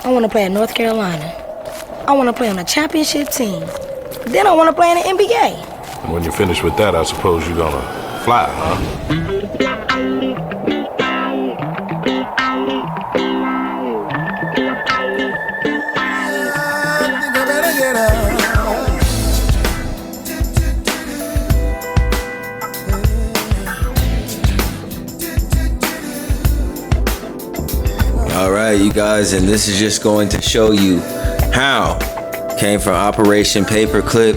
I want to play at North Carolina. I want to play on a championship team. Then I want to play in the NBA. And when you're finished with that, I suppose you're gonna fly, huh? Alright, you guys, and this is just going to show you how came from Operation Paperclip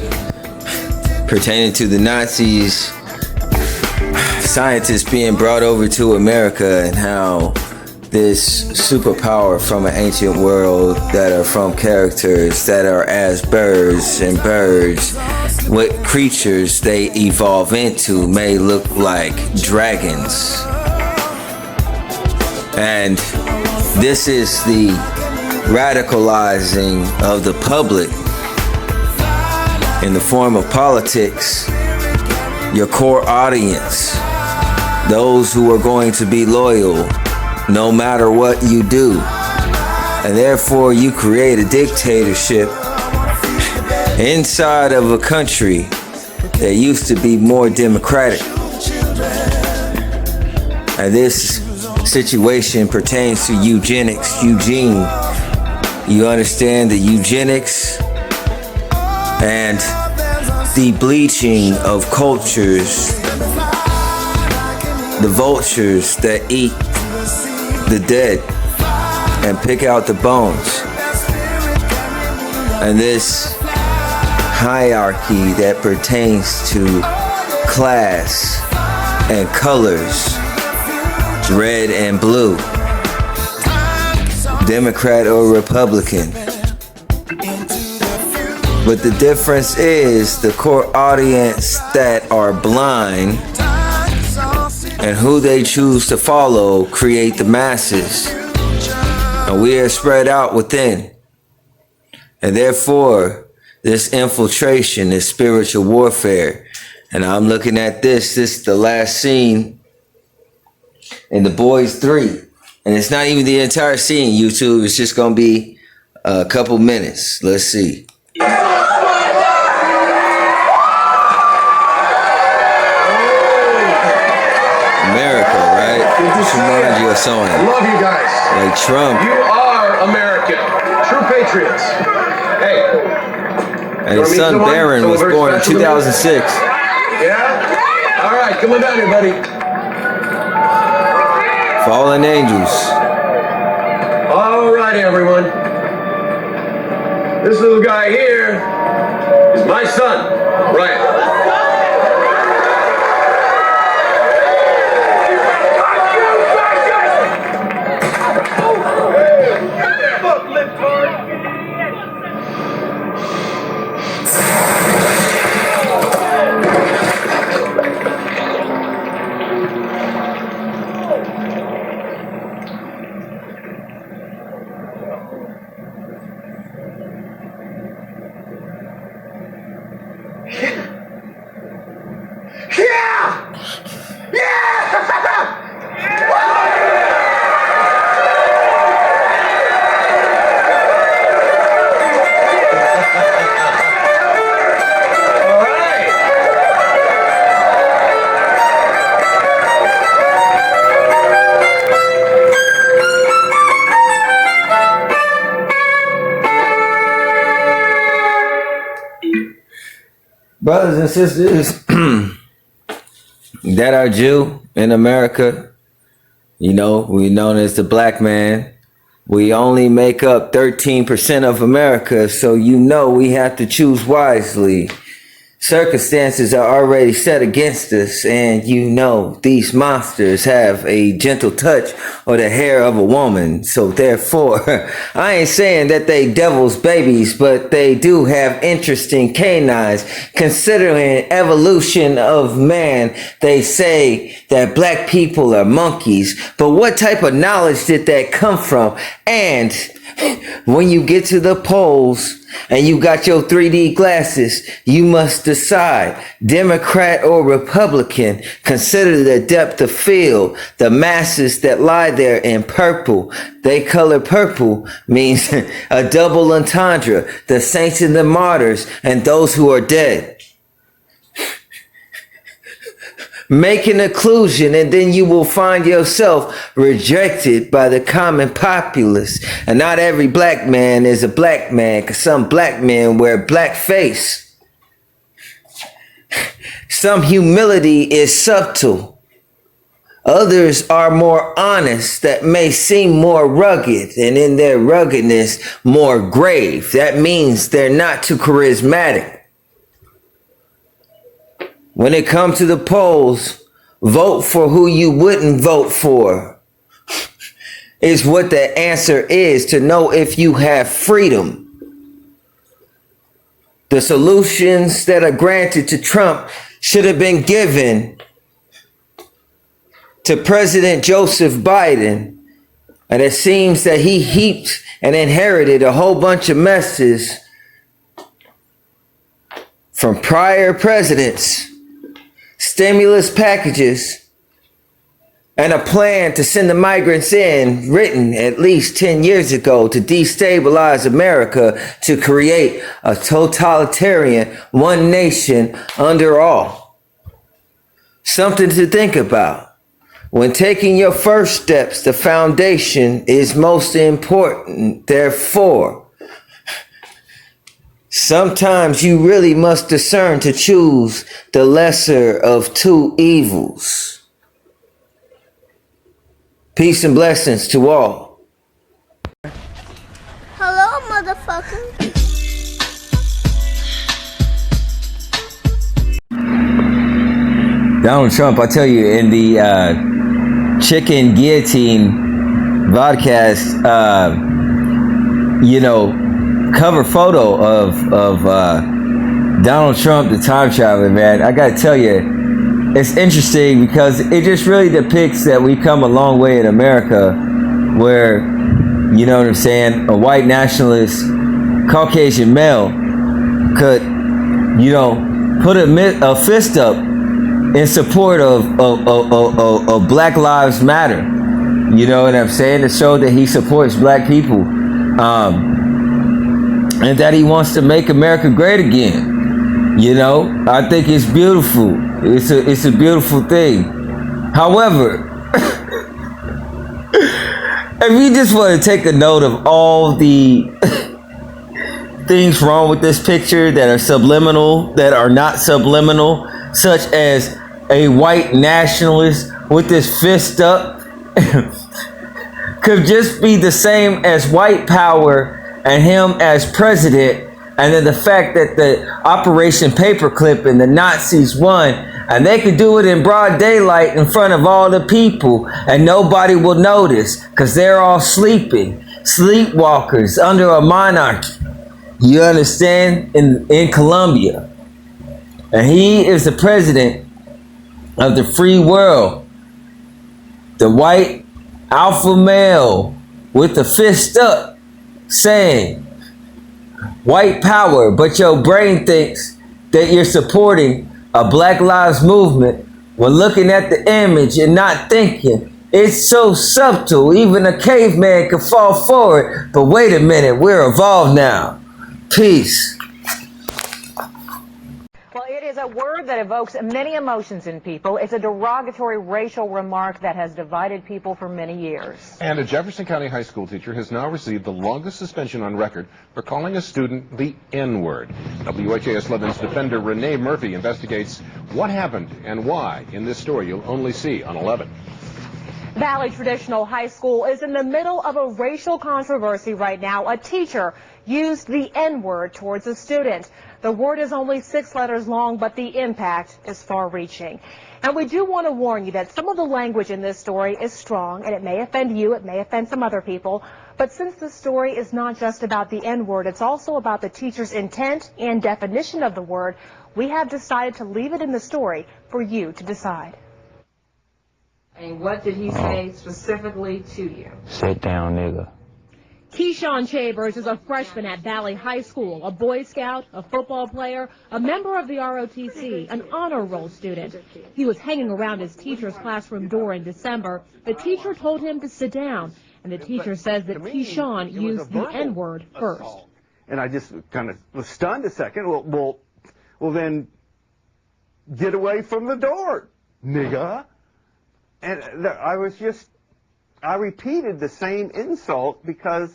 pertaining to the Nazis, scientists being brought over to America, and how this superpower from an ancient world that are from characters that are as birds, and birds, what creatures they evolve into may look like dragons. And this is the radicalizing of the public in the form of politics, your core audience, those who are going to be loyal no matter what you do. And therefore you create a dictatorship inside of a country that used to be more democratic. And this situation pertains to eugenics. Eugene, you understand the eugenics and the bleaching of cultures, the vultures that eat the dead and pick out the bones, and this hierarchy that pertains to class and colors, red and blue, Democrat or Republican. But the difference is the core audience that are blind and who they choose to follow create the masses. And we are spread out within. And therefore, this infiltration is spiritual warfare. And I'm looking at this is the last scene in The Boys 3. And it's not even the entire scene, YouTube. It's just going to be a couple minutes. Let's see. America, right? Just remind you of someone. I love you guys. Like Trump. You are American. True patriots. Hey. And his son Barron was born in 2006. Yeah? All right, come on down here, buddy. Fallen angels. All right, everyone. This little guy here is my son, Ryan. Brothers and sisters that are Jew in America, you know, we're known as the black man. We only make up 13% of America, so you know we have to choose wisely. Circumstances are already set against us, and you know these monsters have a gentle touch or the hair of a woman. So therefore, I ain't saying that they devil's babies, but they do have interesting canines. Considering evolution of man, they say that black people are monkeys, but what type of knowledge did that come from? And when you get to the polls and you got your 3D glasses, you must decide, Democrat or Republican. Consider the depth of field, the masses that lie there in purple. They color purple means a double entendre, the saints and the martyrs and those who are dead. Make an occlusion and then you will find yourself rejected by the common populace. And not every black man is a black man, because some black men wear black face. Some humility is subtle. Others are more honest, that may seem more rugged, and in their ruggedness more grave. That means they're not too charismatic. When it comes to the polls, vote for who you wouldn't vote for is what the answer is to know if you have freedom. The solutions that are granted to Trump should have been given to President Joseph Biden. And it seems that he heaped and inherited a whole bunch of messes from prior presidents. Stimulus packages, and a plan to send the migrants in, written at least 10 years ago to destabilize America, to create a totalitarian one nation under all. Something to think about. When taking your first steps, the foundation is most important. Therefore, sometimes you really must discern to choose the lesser of two evils. Peace and blessings to all. Hello, motherfucker. Donald Trump, I tell you, in the Chicken Guillotine vodcast, cover photo of Donald Trump, the time traveler, man. I gotta tell you, it's interesting because it just really depicts that we've come a long way in America, where, you know what I'm saying, a white nationalist Caucasian male could, put a fist up in support of Black Lives Matter. You know what I'm saying? To show that he supports black people. And that he wants to make America great again. I think it's beautiful. It's a beautiful thing. However, if you just want to take a note of all the things wrong with this picture that are subliminal, that are not subliminal, such as a white nationalist with his fist up, could just be the same as white power and him as president, and then the fact that the Operation Paperclip and the Nazis won, and they could do it in broad daylight in front of all the people, and nobody will notice, because they're all sleeping, sleepwalkers under a monarchy. You understand? In Colombia. And he is the president of the free world. The white alpha male with the fist up, saying white power, but your brain thinks that you're supporting a Black Lives movement when looking at the image and not thinking. It's so subtle, even a caveman could fall for it. But wait a minute, we're evolved now. Peace. Well, it is a word that evokes many emotions in people. It's a derogatory racial remark that has divided people for many years. And a Jefferson County high school teacher has now received the longest suspension on record for calling a student the N-word. WHAS 11's defender Renee Murphy investigates what happened and why in this story you'll only see on 11. Valley Traditional High School is in the middle of a racial controversy right now. A teacher used the N-word towards a student. The word is only 6 letters long, but the impact is far-reaching. And we do want to warn you that some of the language in this story is strong, and it may offend you, it may offend some other people. But since the story is not just about the N-word, it's also about the teacher's intent and definition of the word, we have decided to leave it in the story for you to decide. And what did he say specifically to you? Sit down, nigga. Keyshawn Chambers is a freshman at Valley High School, a Boy Scout, a football player, a member of the ROTC, an honor roll student. He was hanging around his teacher's classroom door in December. The teacher told him to sit down, and the teacher says that Keyshawn used the N-word first. And I just kind of was stunned a second. Well, then get away from the door, nigga. And I repeated the same insult because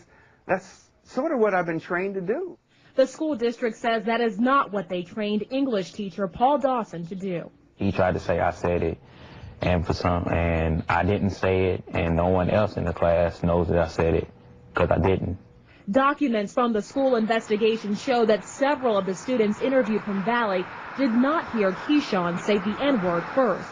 that's sort of what I've been trained to do. The school district says that is not what they trained English teacher Paul Dawson to do. He tried to say I said it, and I didn't say it, and no one else in the class knows that I said it because I didn't. Documents from the school investigation show that several of the students interviewed from Valley did not hear Keyshawn say the N-word first.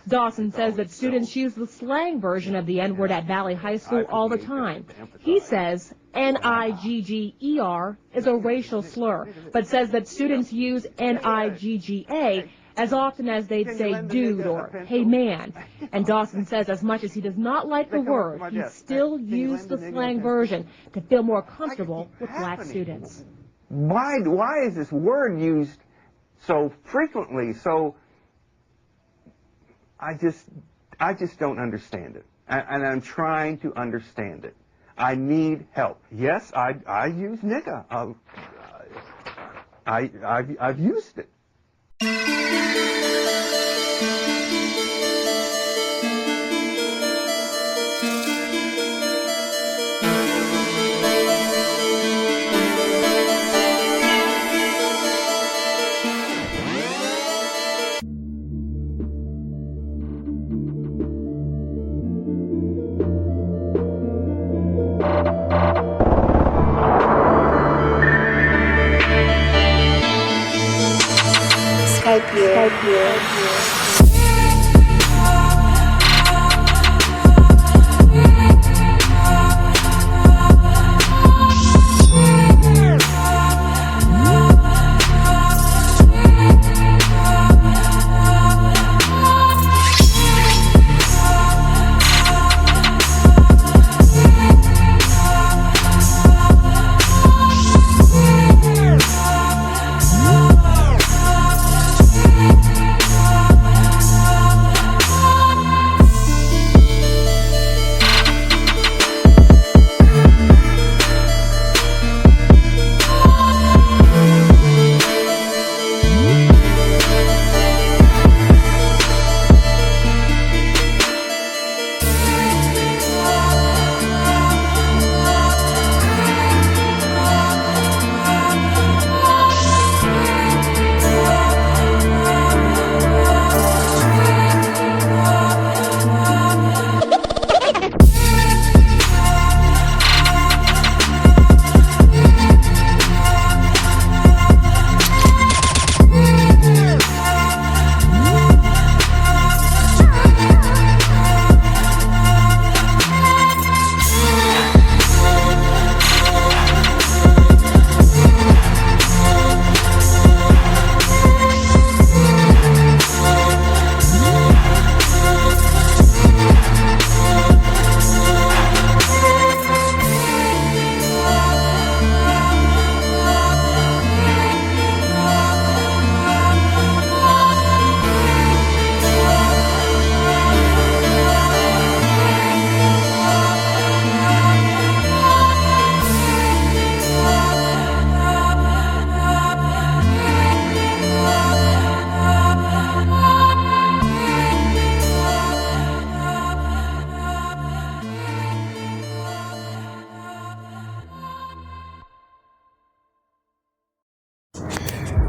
Dawson says that students use the slang version of the N-word at Valley High School all the time. He says N-I-G-G-E-R is a racial slur, but says that students use N-I-G-G-A as often as they'd say dude or hey man. And Dawson says as much as he does not like the word, he still used the slang version to feel more comfortable with black students. Why is this word used so frequently? So I just don't understand it, and I'm trying to understand it. I need help. Yes, I use nigga. I've used it.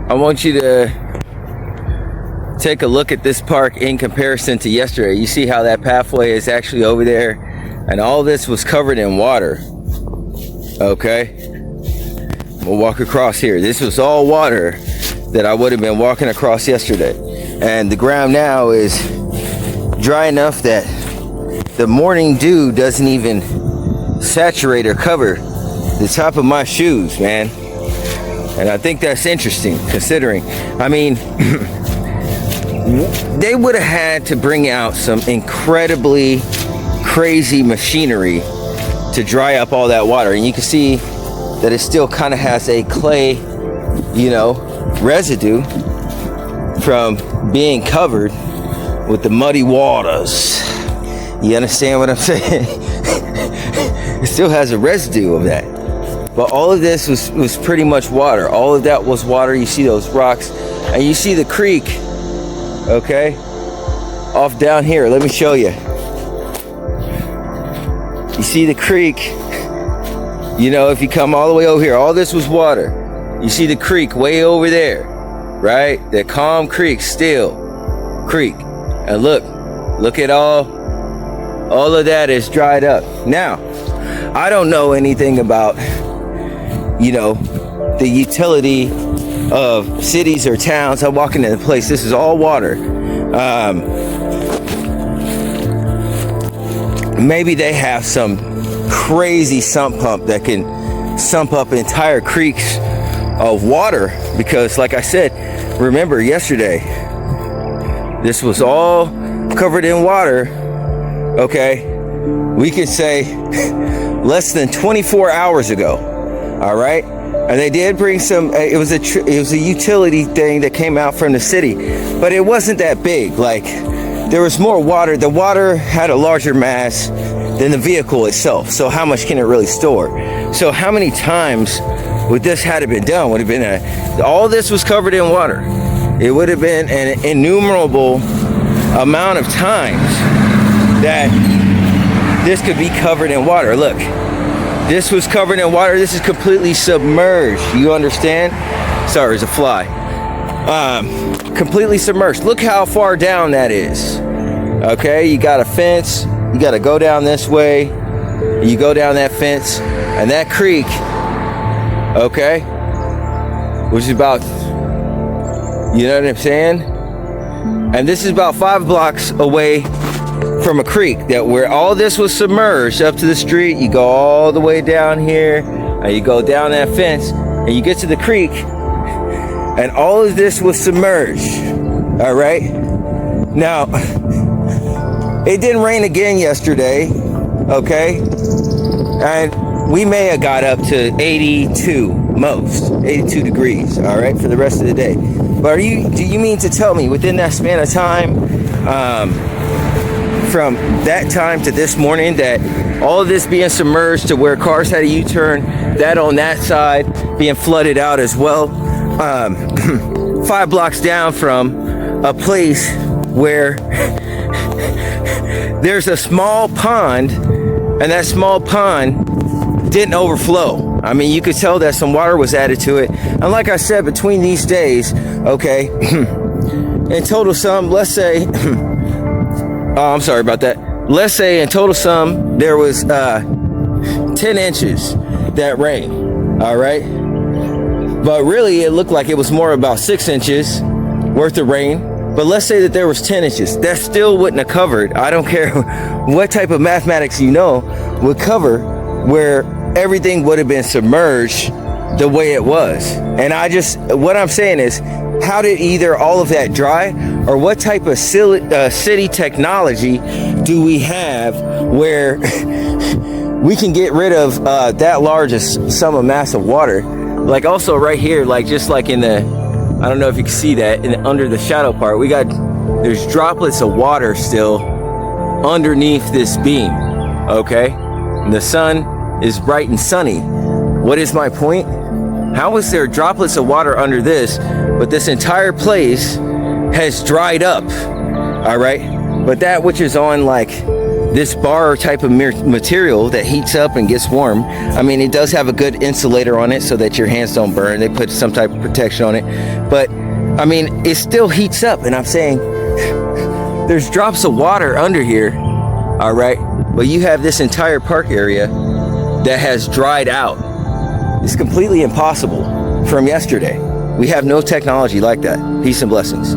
I want you to take a look at this park in comparison to yesterday. You see how that pathway is actually over there, and all this was covered in water. Okay, we'll walk across here. This was all water that I would have been walking across yesterday, and the ground now is dry enough that the morning dew doesn't even saturate or cover the top of my shoes, man. And I think that's interesting, considering, I mean, they would have had to bring out some incredibly crazy machinery to dry up all that water. And you can see that it still kind of has a clay, you know, residue from being covered with the muddy waters. You understand what I'm saying? It still has a residue of that. But all of this was pretty much water. All of that was water. You see those rocks, and you see the creek, okay, off down here. Let me show you. You see the creek, you know, if you come all the way over here, all this was water. You see the creek way over there, right? That calm creek, still creek. And look at all of that is dried up. Now, I don't know anything about, you know, the utility of cities or towns. I'm walking in a place, this is all water. Maybe they have some crazy sump pump that can sump up entire creeks of water, because like I said, remember yesterday, this was all covered in water, okay? We could say less than 24 hours ago, all right? And they did bring some, it was a utility thing that came out from the city, but it wasn't that big. Like, there was more water. The water had a larger mass than the vehicle itself. So how much can it really store? So how many times would this had it been done? Would have been all this was covered in water. It would have been an innumerable amount of times that this could be covered in water. Look, this was covered in water. This is completely submerged. You understand? Sorry, it's a fly. Completely submerged. Look how far down that is. Okay, you got a fence. You got to go down this way. You go down that fence, and that creek, okay, which is about, you know what I'm saying? And this is about 5 blocks away from a creek that where all this was submerged up to the street. You go all the way down here, and you go down that fence, and you get to the creek, and all of this was submerged. All right. Now, it didn't rain again yesterday, okay? And we may have got up to 82 most, 82 degrees, all right, for the rest of the day. But do you mean to tell me within that span of time, from that time to this morning, that all of this being submerged to where cars had a U-turn, that on that side being flooded out as well, 5 blocks down from a place where there's a small pond, and that small pond didn't overflow. I mean, you could tell that some water was added to it. And like I said, between these days, okay, in total sum, let's say, oh, I'm sorry about that. Let's say in total sum, there was 10 inches that rained, all right? But really, it looked like it was more about 6 inches worth of rain. But let's say that there was 10 inches. That still wouldn't have covered, I don't care what type of mathematics you know, would cover where everything would have been submerged the way it was. And what I'm saying is, how did either all of that dry, or what type of city technology do we have where we can get rid of that large sum of mass of water? Like also right here, like just like in the, I don't know if you can see that, under the shadow part, there's droplets of water still underneath this beam, okay? And the sun is bright and sunny. What is my point? How is there droplets of water under this, but this entire place has dried up, all right? But that which is on like this bar type of material that heats up and gets warm, I mean, it does have a good insulator on it so that your hands don't burn. They put some type of protection on it. But, I mean, it still heats up. And I'm saying there's drops of water under here, all right? But you have this entire park area that has dried out. It's completely impossible from yesterday. We have no technology like that. Peace and blessings.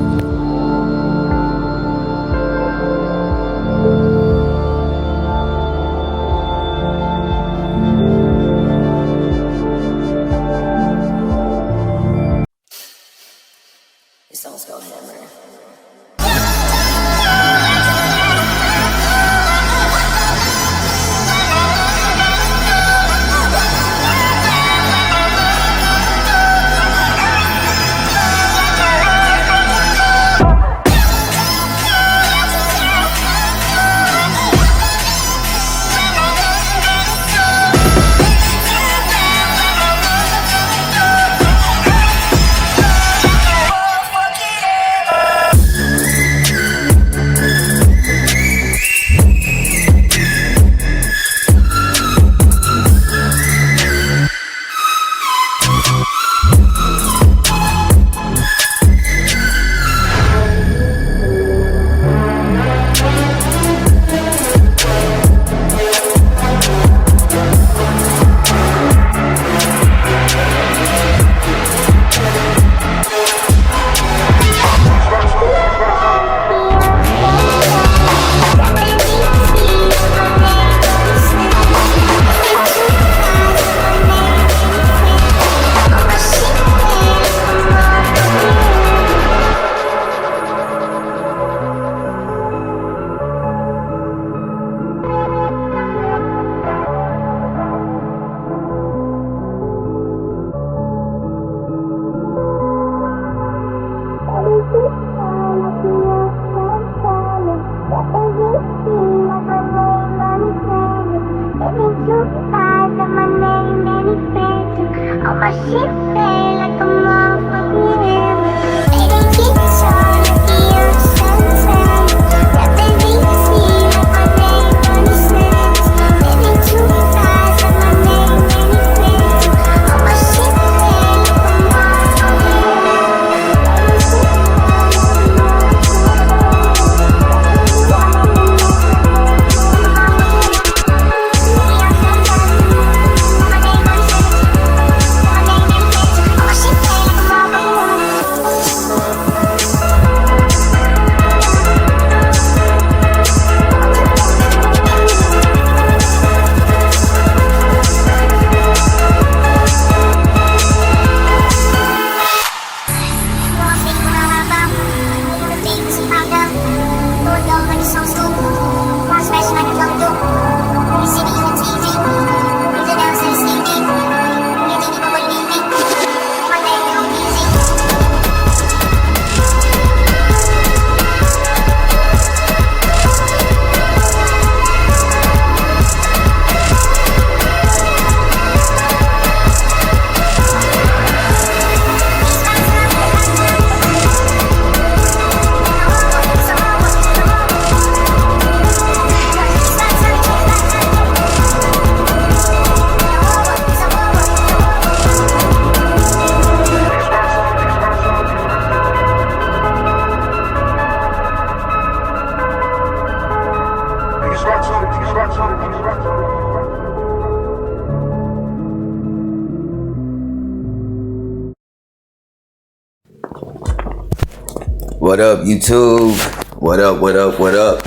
What up, YouTube? What up, what up, what up?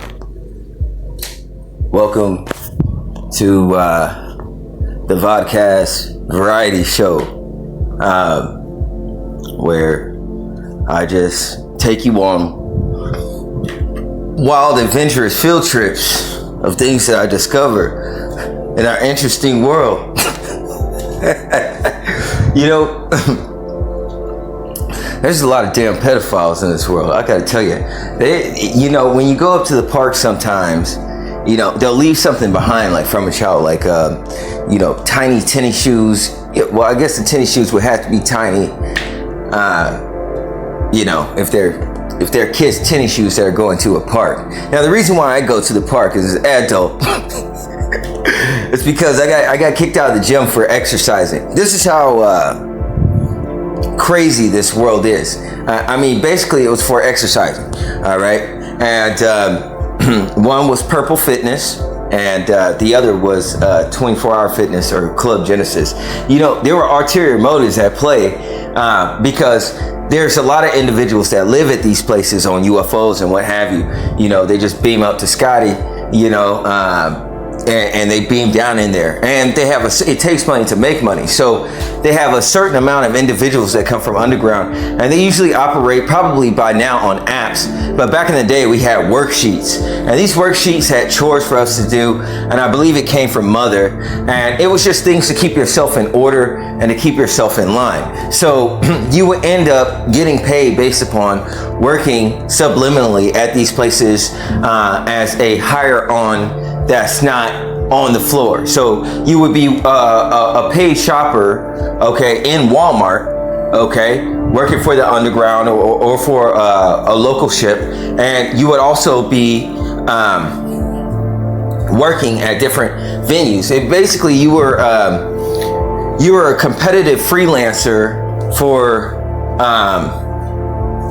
Welcome to the Vodcast Variety Show, where I just take you on wild, adventurous field trips of things that I discover in our interesting world. You know, there's a lot of damn pedophiles in this world. I gotta tell you, you know, when you go up to the park sometimes, you know, they'll leave something behind, like from a child, like, you know, tiny tennis shoes. Well, I guess the tennis shoes would have to be tiny, you know, if they're kids' tennis shoes that are going to a park. Now, the reason why I go to the park is as an adult. It's because I got kicked out of the gym for exercising. This is how crazy this world is. I mean, basically it was for exercising, all right? And one was Purple Fitness, and the other was 24-Hour Fitness or Club Genesis. You know, there were ulterior motives at play because there's a lot of individuals that live at these places on UFOs and what have you. You know, they just beam up to Scotty, you know, and they beam down in there, and they have it takes money to make money, so they have a certain amount of individuals that come from underground, and they usually operate probably by now on apps, but back in the day we had worksheets, and these worksheets had chores for us to do, and I believe it came from Mother, and it was just things to keep yourself in order and to keep yourself in line. So you would end up getting paid based upon working subliminally at these places as a hire on that's not on the floor. So you would be a paid shopper, okay, in Walmart, okay, working for the underground or for a local ship, and you would also be working at different venues. And basically, you were a competitive freelancer for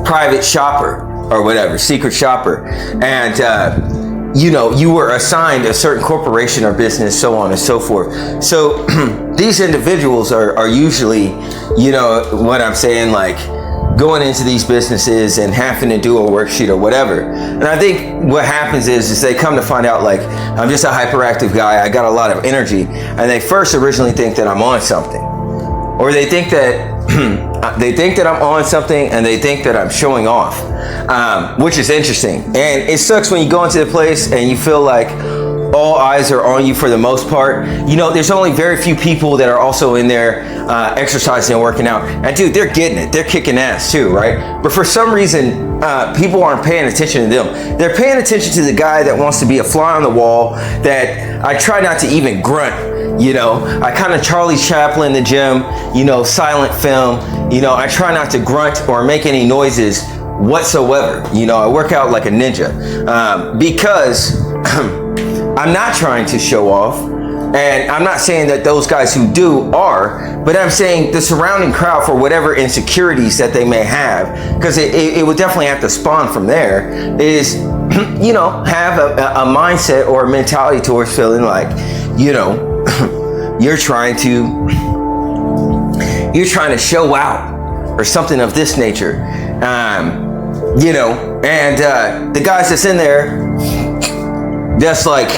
private shopper or whatever, secret shopper, and you know, you were assigned a certain corporation or business, so on and so forth. So these individuals are usually, you know what I'm saying, like going into these businesses and having to do a worksheet or whatever. And I think what happens is they come to find out, like, I'm just a hyperactive guy, I got a lot of energy, and they first originally think that I'm on something. Or they think that I'm on something, and they think that I'm showing off, which is interesting. And it sucks when you go into the place and you feel like all eyes are on you for the most part. You know, there's only very few people that are also in there exercising and working out. And dude, they're getting it. They're kicking ass too, right? But for some reason, people aren't paying attention to them. They're paying attention to the guy that wants to be a fly on the wall, that I try not to even grunt You know, I kind of Charlie Chaplin the gym, you know, silent film. You know, I try not to grunt or make any noises whatsoever. You know, I work out like a ninja because I'm not trying to show off. And I'm not saying that those guys who do are, but I'm saying the surrounding crowd, for whatever insecurities that they may have, because it would definitely have to spawn from there, is, you know, have a mindset or a mentality towards feeling like, you know, you're trying to show out or something of this nature. You know, and the guys that's in there just like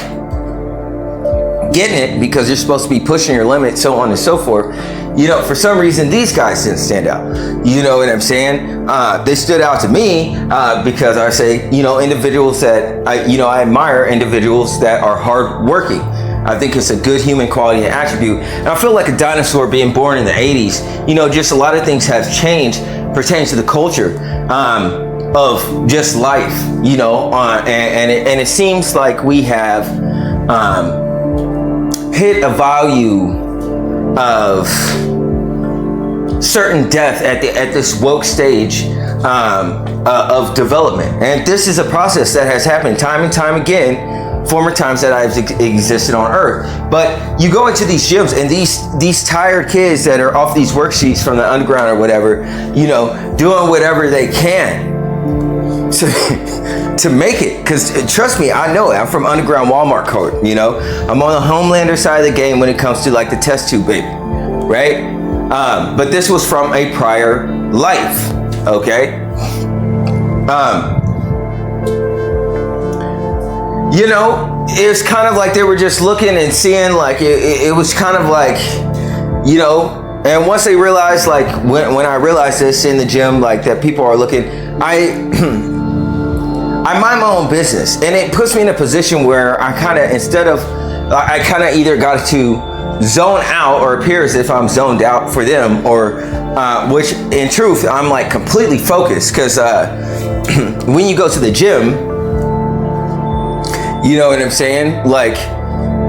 getting it because you're supposed to be pushing your limit, so on and so forth. You know, for some reason, these guys didn't stand out. You know what I'm saying? They stood out to me because I say, you know, individuals that I admire individuals that are hardworking. I think it's a good human quality and attribute. And I feel like a dinosaur being born in the 80s, you know, just a lot of things have changed pertaining to the culture of just life, you know, and it seems like we have hit a value of certain depth at this woke stage of development. And this is a process that has happened time and time again, former times that I've existed on Earth. But you go into these gyms and these tired kids that are off these worksheets from the underground or whatever, you know, doing whatever they can to make it. Because trust me, I know it. I'm from underground Walmart code, you know. I'm on the Homelander side of the game when it comes to like the test tube baby, right? But this was from a prior life, okay? You know, it's kind of like they were just looking and seeing, like it was kind of like, you know, and once they realized, like when I realized this in the gym, like that people are looking, I mind my own business, and it puts me in a position where I kind of, I kind of either got to zone out or appear as if I'm zoned out for them, or which in truth I'm like completely focused, because when you go to the gym, you know what I'm saying, like,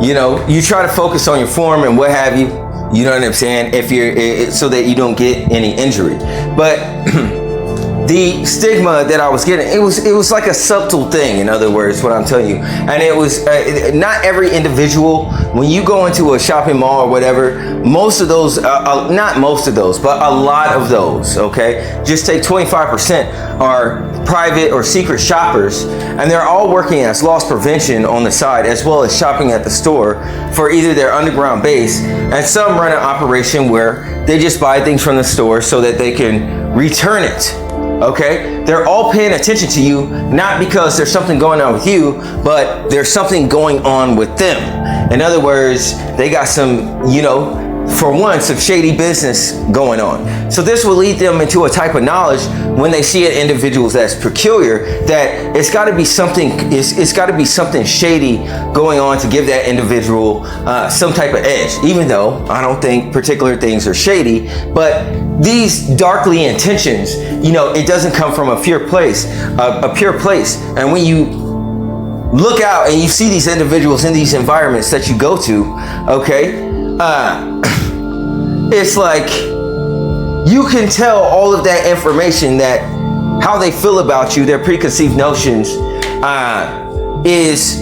you know, you try to focus on your form and what have you, you know what I'm saying, if you're so that you don't get any injury. But the stigma that I was getting, it was like a subtle thing, in other words, what I'm telling you. And it was not every individual, when you go into a shopping mall or whatever, most of those, not most of those, but a lot of those, okay, just take 25% are private or secret shoppers, and they're all working as loss prevention on the side, as well as shopping at the store for either their underground base, and some run an operation where they just buy things from the store so that they can return it. Okay, they're all paying attention to you, not because there's something going on with you, but there's something going on with them. In other words, they got some, you know, for one, some shady business going on. So this will lead them into a type of knowledge when they see an individual that's peculiar, that it's got to be something, it's got to be something shady going on to give that individual some type of edge, even though I don't think particular things are shady. But these darkly intentions, you know, it doesn't come from a pure place, And when you look out and you see these individuals in these environments that you go to, okay, it's like you can tell all of that information, that how they feel about you, their preconceived notions, is,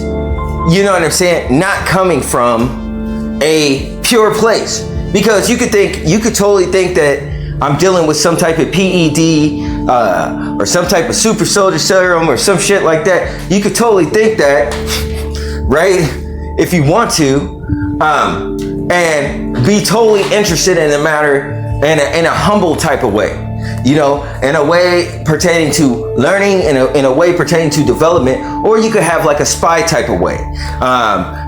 you know what I'm saying, not coming from a pure place. Because you could totally think that I'm dealing with some type of PED or some type of super soldier serum or some shit like that. You could totally think that, right? If you want to, and be totally interested in the matter in a humble type of way, you know, in a way pertaining to learning, in a way pertaining to development, or you could have like a spy type of way,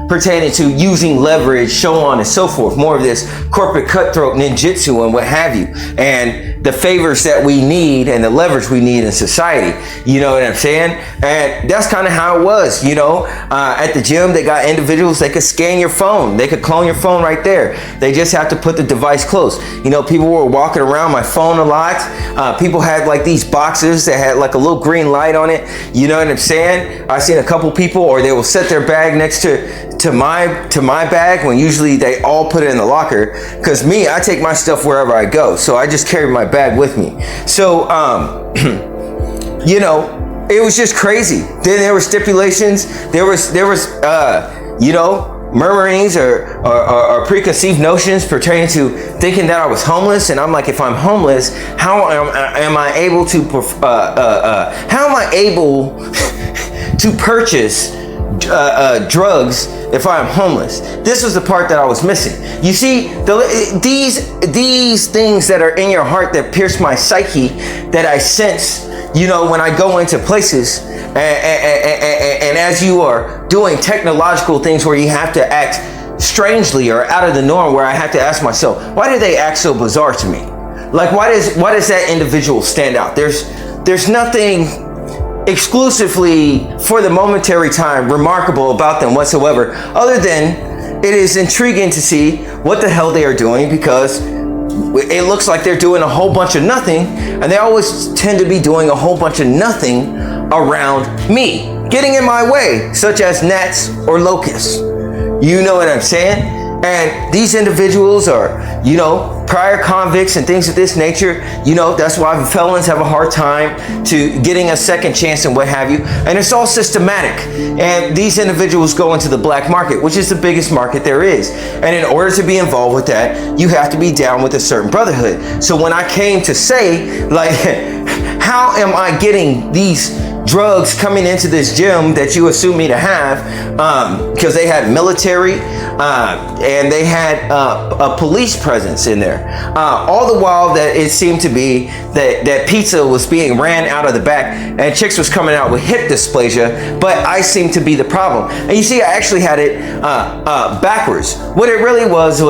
pertaining to using leverage, so on and so forth, more of this corporate cutthroat ninjutsu and what have you. And the favors that we need and the leverage we need in society. You know what I'm saying? And that's kind of how it was, you know. At the gym, they got individuals, they could scan your phone. They could clone your phone right there. They just have to put the device close. You know, people were walking around my phone a lot. People had like these boxes that had like a little green light on it. You know what I'm saying? I've seen a couple people, or they will set their bag next to my bag, when usually they all put it in the locker. Because me, I take my stuff wherever I go, so I just carry my bag with me. So you know, it was just crazy. Then there were stipulations. There was you know, murmurings or preconceived notions pertaining to thinking that I was homeless. And I'm like, if I'm homeless, how am I able to to purchase drugs if I am homeless? This was the part that I was missing. You see, these things that are in your heart that pierce my psyche, that I sense, you know, when I go into places, and as you are doing technological things where you have to act strangely or out of the norm, where I have to ask myself, why do they act so bizarre to me? Like, why does that individual stand out? There's nothing exclusively for the momentary time remarkable about them whatsoever, other than it is intriguing to see what the hell they are doing, because it looks like they're doing a whole bunch of nothing, and they always tend to be doing a whole bunch of nothing around me, getting in my way, such as gnats or locusts. You know what I'm saying? And these individuals are, you know, prior convicts and things of this nature. You know, that's why felons have a hard time to getting a second chance and what have you. And it's all systematic. And these individuals go into the black market, which is the biggest market there is. And in order to be involved with that, you have to be down with a certain brotherhood. So when I came to say, like, how am I getting these drugs coming into this gym that you assume me to have, because they had military and they had a police presence in there, all the while that it seemed to be that pizza was being ran out of the back and chicks was coming out with hip dysplasia, but I seemed to be the problem. And you see, I actually had it backwards. What it really was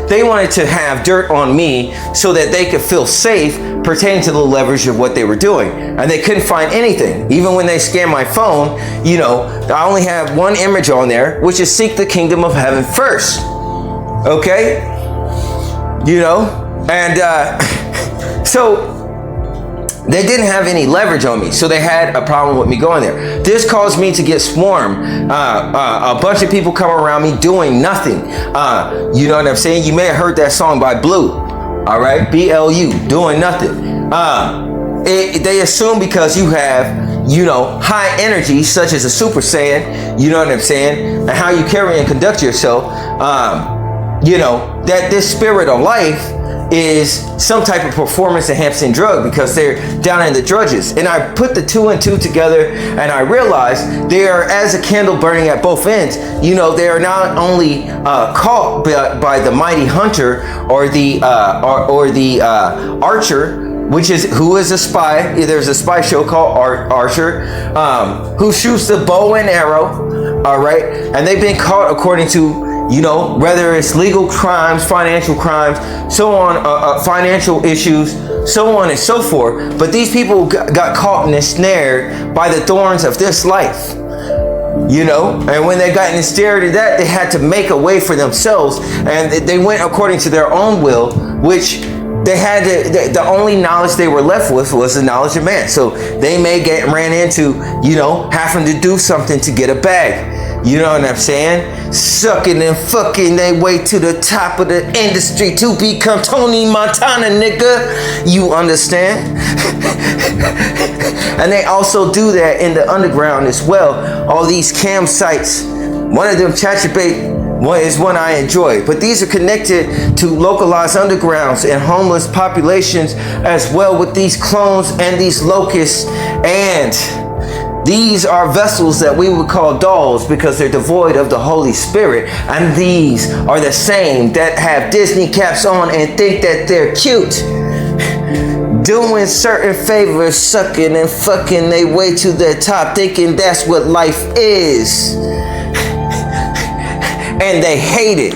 they wanted to have dirt on me so that they could feel safe pertaining to the leverage of what they were doing, and they couldn't find anything. Even when they scanned my phone, you know, I only have one image on there, which is seek the kingdom of heaven first. Okay, you know, and so they didn't have any leverage on me, so they had a problem with me going there. This caused me to get swarmed. A bunch of people come around me doing nothing. You know what I'm saying? You may have heard that song by Blue. All right, BLU, doing nothing. They assume because you have, you know, high energy, such as a Super Saiyan, you know what I'm saying, and how you carry and conduct yourself, you know, that this spirit of life is some type of performance enhancing drug, because they're down in the drudges. And I put the two and two together, and I realized they are as a candle burning at both ends. You know, they are not only caught by the mighty hunter or the archer, who is a spy. There's a spy show called Archer, who shoots the bow and arrow. All right, and they've been caught according to, you know, whether it's legal crimes, financial crimes, so on, financial issues, so on and so forth. But these people got caught and ensnared by the thorns of this life, you know. And when they got ensnared in that, they had to make a way for themselves, and they went according to their own will, which they had the only knowledge they were left with was the knowledge of man. So they may ran into, you know, having to do something to get a bag. You know what I'm saying? Sucking and fucking their way to the top of the industry to become Tony Montana, nigga. You understand? And they also do that in the underground as well. All these campsites. One of them, Chatchabate, is one I enjoy. But these are connected to localized undergrounds and homeless populations as well, with these clones and these locusts. And these are vessels that we would call dolls because they're devoid of the Holy Spirit. And these are the same that have Disney caps on and think that they're cute, doing certain favors, sucking and fucking their way to the top, thinking that's what life is. And they hate it.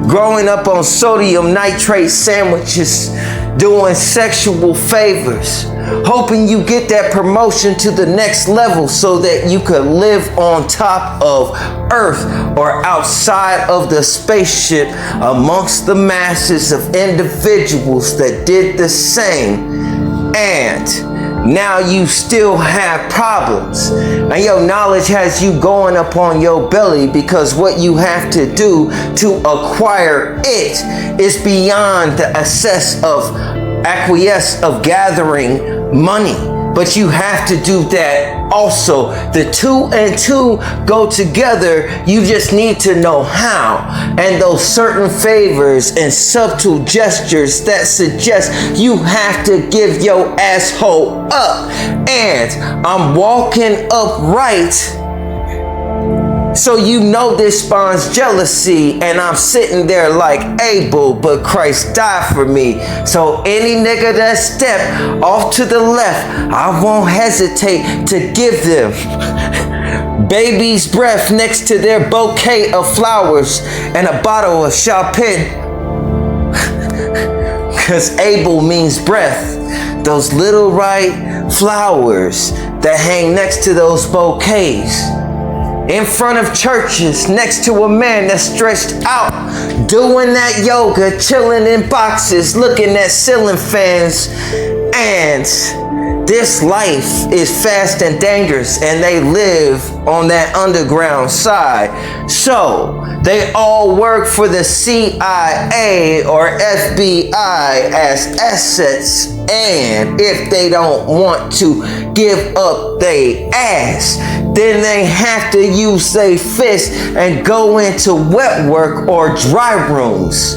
growing up on sodium nitrate sandwiches, doing sexual favors, hoping you get that promotion to the next level so that you could live on top of Earth or outside of the spaceship amongst the masses of individuals that did the same. And now you still have problems, and your knowledge has you going up on your belly because what you have to do to acquire it is beyond the acquiesce of gathering money. But you have to do that also. The 2 and 2 go together. You just need to know how. And those certain favors and subtle gestures that suggest you have to give your asshole up. And I'm walking upright, so you know this spawns jealousy, and I'm sitting there like Abel, but Christ died for me. So any nigga that step off to the left, I won't hesitate to give them baby's breath next to their bouquet of flowers and a bottle of champagne. Cause Abel means breath. Those little white flowers that hang next to those bouquets. In front of churches, next to a man that's stretched out, doing that yoga, chilling in boxes, looking at ceiling fans. And this life is fast and dangerous, and they live on that underground side. So they all work for the CIA or FBI as assets, and if they don't want to give up their ass, then they have to use their fist and go into wet work or dry rooms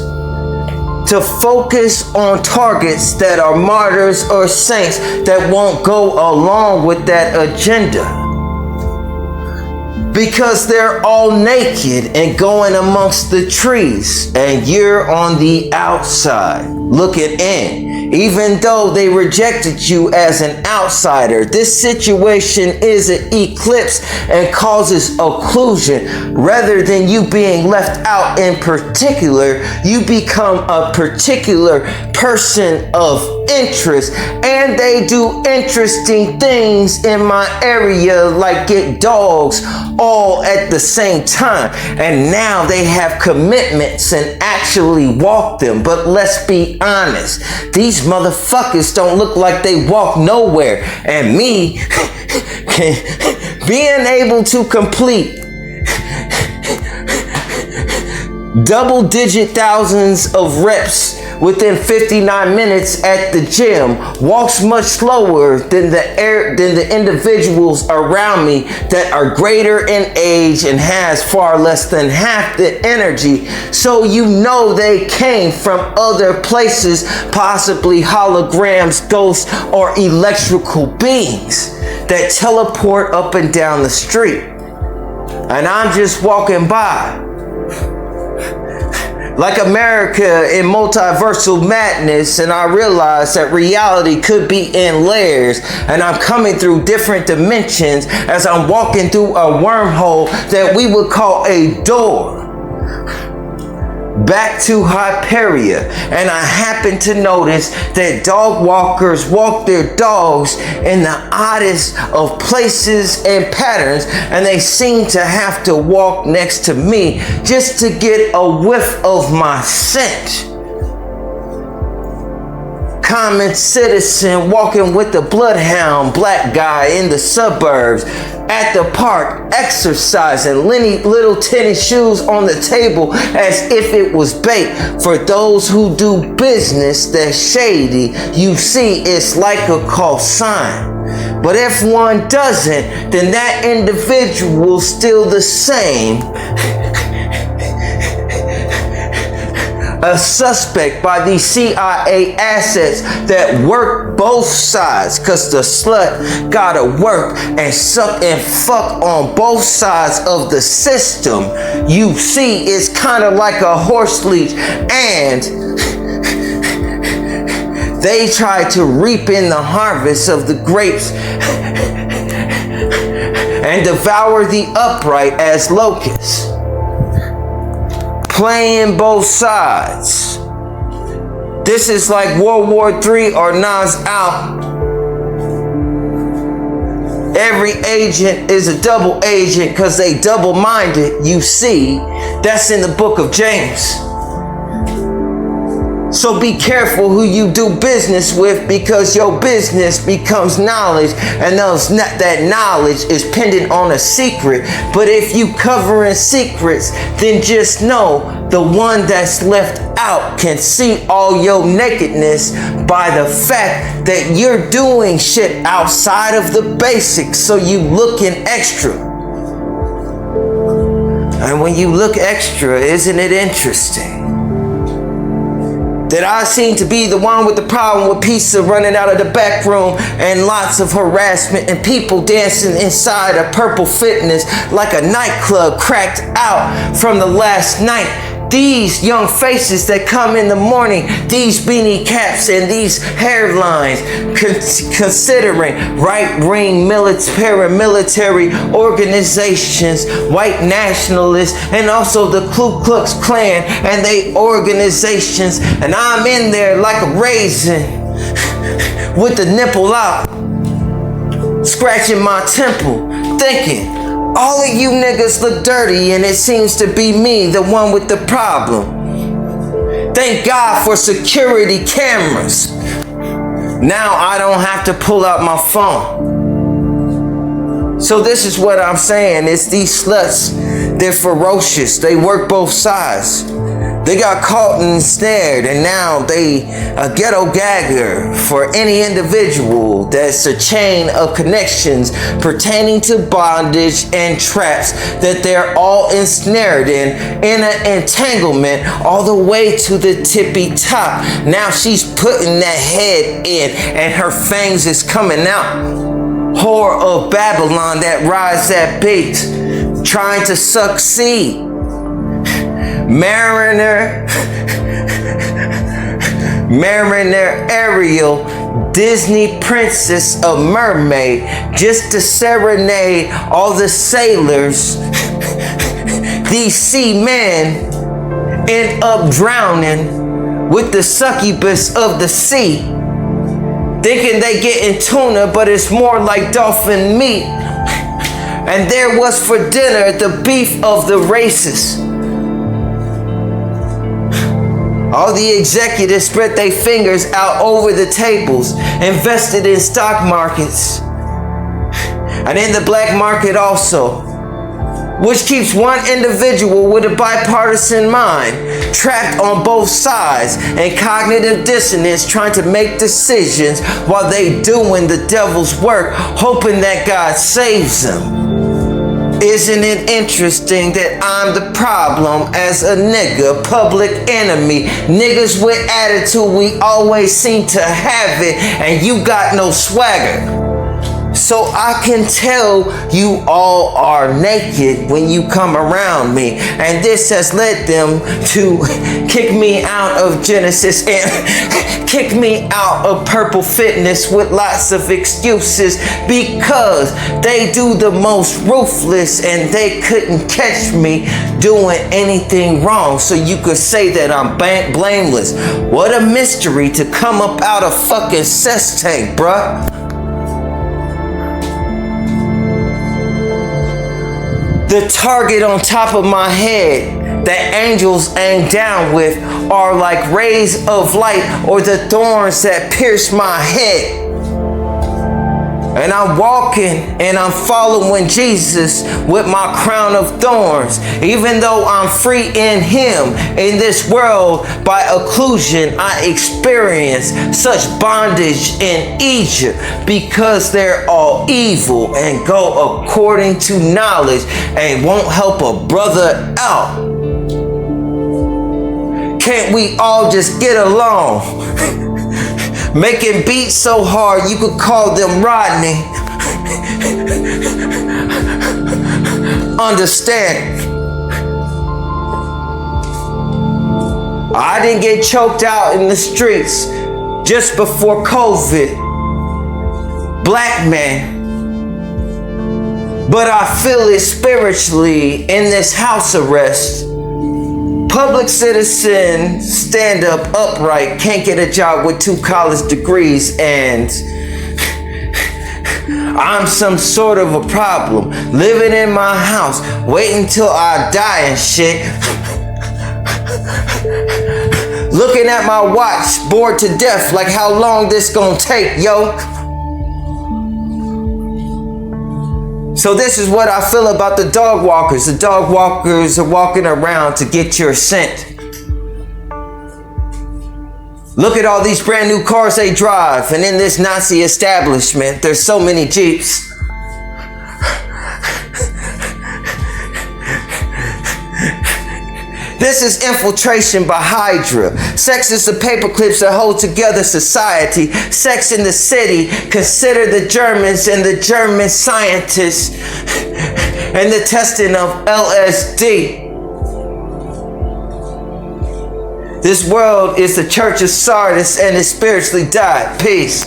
to focus on targets that are martyrs or saints that won't go along with that agenda. Because they're all naked and going amongst the trees, and you're on the outside looking in. Even though they rejected you as an outsider, this situation is an eclipse and causes occlusion. Rather than you being left out in particular, you become a particular person of interest, and they do interesting things in my area, like get dogs all at the same time. And now they have commitments and actually walk them. But let's be honest, these motherfuckers don't look like they walk nowhere. And me being able to complete double-digit thousands of reps within 59 minutes at the gym walks much slower than the individuals around me that are greater in age and has far less than half the energy. So you know they came from other places, possibly holograms, ghosts, or electrical beings that teleport up and down the street. And I'm just walking by. Like America in multiversal madness, and I realize that reality could be in layers, and I'm coming through different dimensions as I'm walking through a wormhole that we would call a door back to Hyperia. And I happen to notice that dog walkers walk their dogs in the oddest of places and patterns, and they seem to have to walk next to me just to get a whiff of my scent. Common citizen walking with the bloodhound black guy in the suburbs, at the park exercising, little tennis shoes on the table as if it was bait. For those who do business that's shady, you see it's like a call sign. But if one doesn't, then that individual's still the same. A suspect by these CIA assets that work both sides, cause the slut gotta work and suck and fuck on both sides of the system. You see, it's kind of like a horse leech, and they try to reap in the harvest of the grapes and devour the upright as locusts. playing both sides. This is like World War III or Nas out. Every agent is a double agent because they double-minded, you see. That's in the book of James. So be careful who you do business with, because your business becomes knowledge, and that knowledge is pendant on a secret. But if you covering secrets, then just know the one that's left out can see all your nakedness by the fact that you're doing shit outside of the basics, so you looking extra. And when you look extra, isn't it interesting that I seem to be the one with the problem with pizza running out of the back room and lots of harassment and people dancing inside a purple fitness like a nightclub cracked out from the last night. These young faces that come in the morning, these beanie caps and these hairlines, considering right-wing paramilitary organizations, white nationalists, and also the Ku Klux Klan and they organizations, and I'm in there like a raisin with the nipple out, scratching my temple, thinking, all of you niggas look dirty and it seems to be me, the one with the problem. Thank God for security cameras. Now I don't have to pull out my phone. So this is what I'm saying. It's these sluts. They're ferocious. They work both sides. They got caught and snared, and now they a ghetto gagger for any individual that's a chain of connections pertaining to bondage and traps that they're all ensnared in an entanglement all the way to the tippy top. Now she's putting that head in and her fangs is coming out. Whore of Babylon that rides that bait, trying to succeed. Mariner Ariel, Disney princess, a mermaid, just to serenade all the sailors. These seamen end up drowning with the succubus of the sea, thinking they getting tuna, but it's more like dolphin meat. And there was for dinner the beef of the races. All the executives spread their fingers out over the tables, invested in stock markets, and in the black market also, which keeps one individual with a bipartisan mind trapped on both sides and cognitive dissonance, trying to make decisions while they doing the devil's work, hoping that God saves them. Isn't it interesting that I'm the problem as a nigga, public enemy? Niggas with attitude, we always seem to have it, and you got no swagger. So I can tell you all are naked when you come around me. And this has led them to kick me out of Genesis and kick me out of Purple Fitness with lots of excuses, because they do the most ruthless and they couldn't catch me doing anything wrong. So you could say that I'm blameless. What a mystery to come up out of fucking cess tank, bruh. The target on top of my head that angels aim down with are like rays of light, or the thorns that pierce my head. And I'm walking and I'm following Jesus with my crown of thorns, even though I'm free in Him. In this world, by occlusion, I experience such bondage in Egypt, because they're all evil and go according to knowledge and won't help a brother out. Can't we all just get along? Making beats so hard you could call them Rodney. Understand? I didn't get choked out in the streets just before COVID. Black man. But I feel it spiritually in this house arrest. Public citizen, stand up upright, can't get a job with 2 college degrees, and I'm some sort of a problem. Living in my house, waiting till I die and shit. Looking at my watch, bored to death, like how long this gonna take, yo? So this is what I feel about the dog walkers. The dog walkers are walking around to get your scent. Look at all these brand new cars they drive, and in this Nazi establishment, there's so many Jeeps. This is infiltration by Hydra. Sex is the paper clips that hold together society. Sex in the city. Consider the Germans and the German scientists and the testing of LSD. This world is the church of Sardis and it spiritually died. Peace.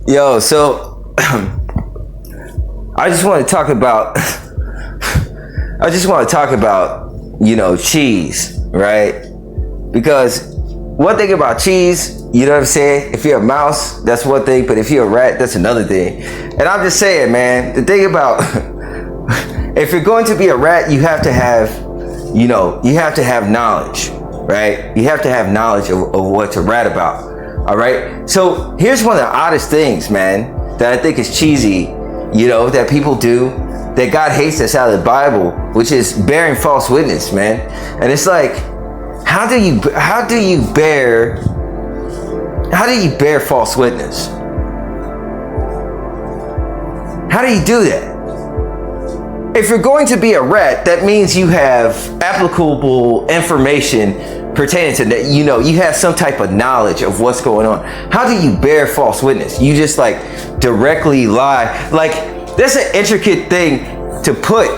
Yo, so I just want to talk about you know, cheese, right? Because one thing about cheese, you know what I'm saying? If you're a mouse, that's one thing, but if you're a rat, that's another thing. And I'm just saying, man, the thing about if you're going to be a rat, you have to have, you know, you have to have knowledge, right? You have to have knowledge of what to rat about. All right. So here's one of the oddest things, man, that I think is cheesy, you know, that people do, that God hates us out of the Bible, which is bearing false witness, man. And it's like, how do you bear false witness? How do you do that? If you're going to be a rat, that means you have applicable information pertaining to that. You know, you have some type of knowledge of what's going on. How do you bear false witness? You just like directly lie. Like, that's an intricate thing to put,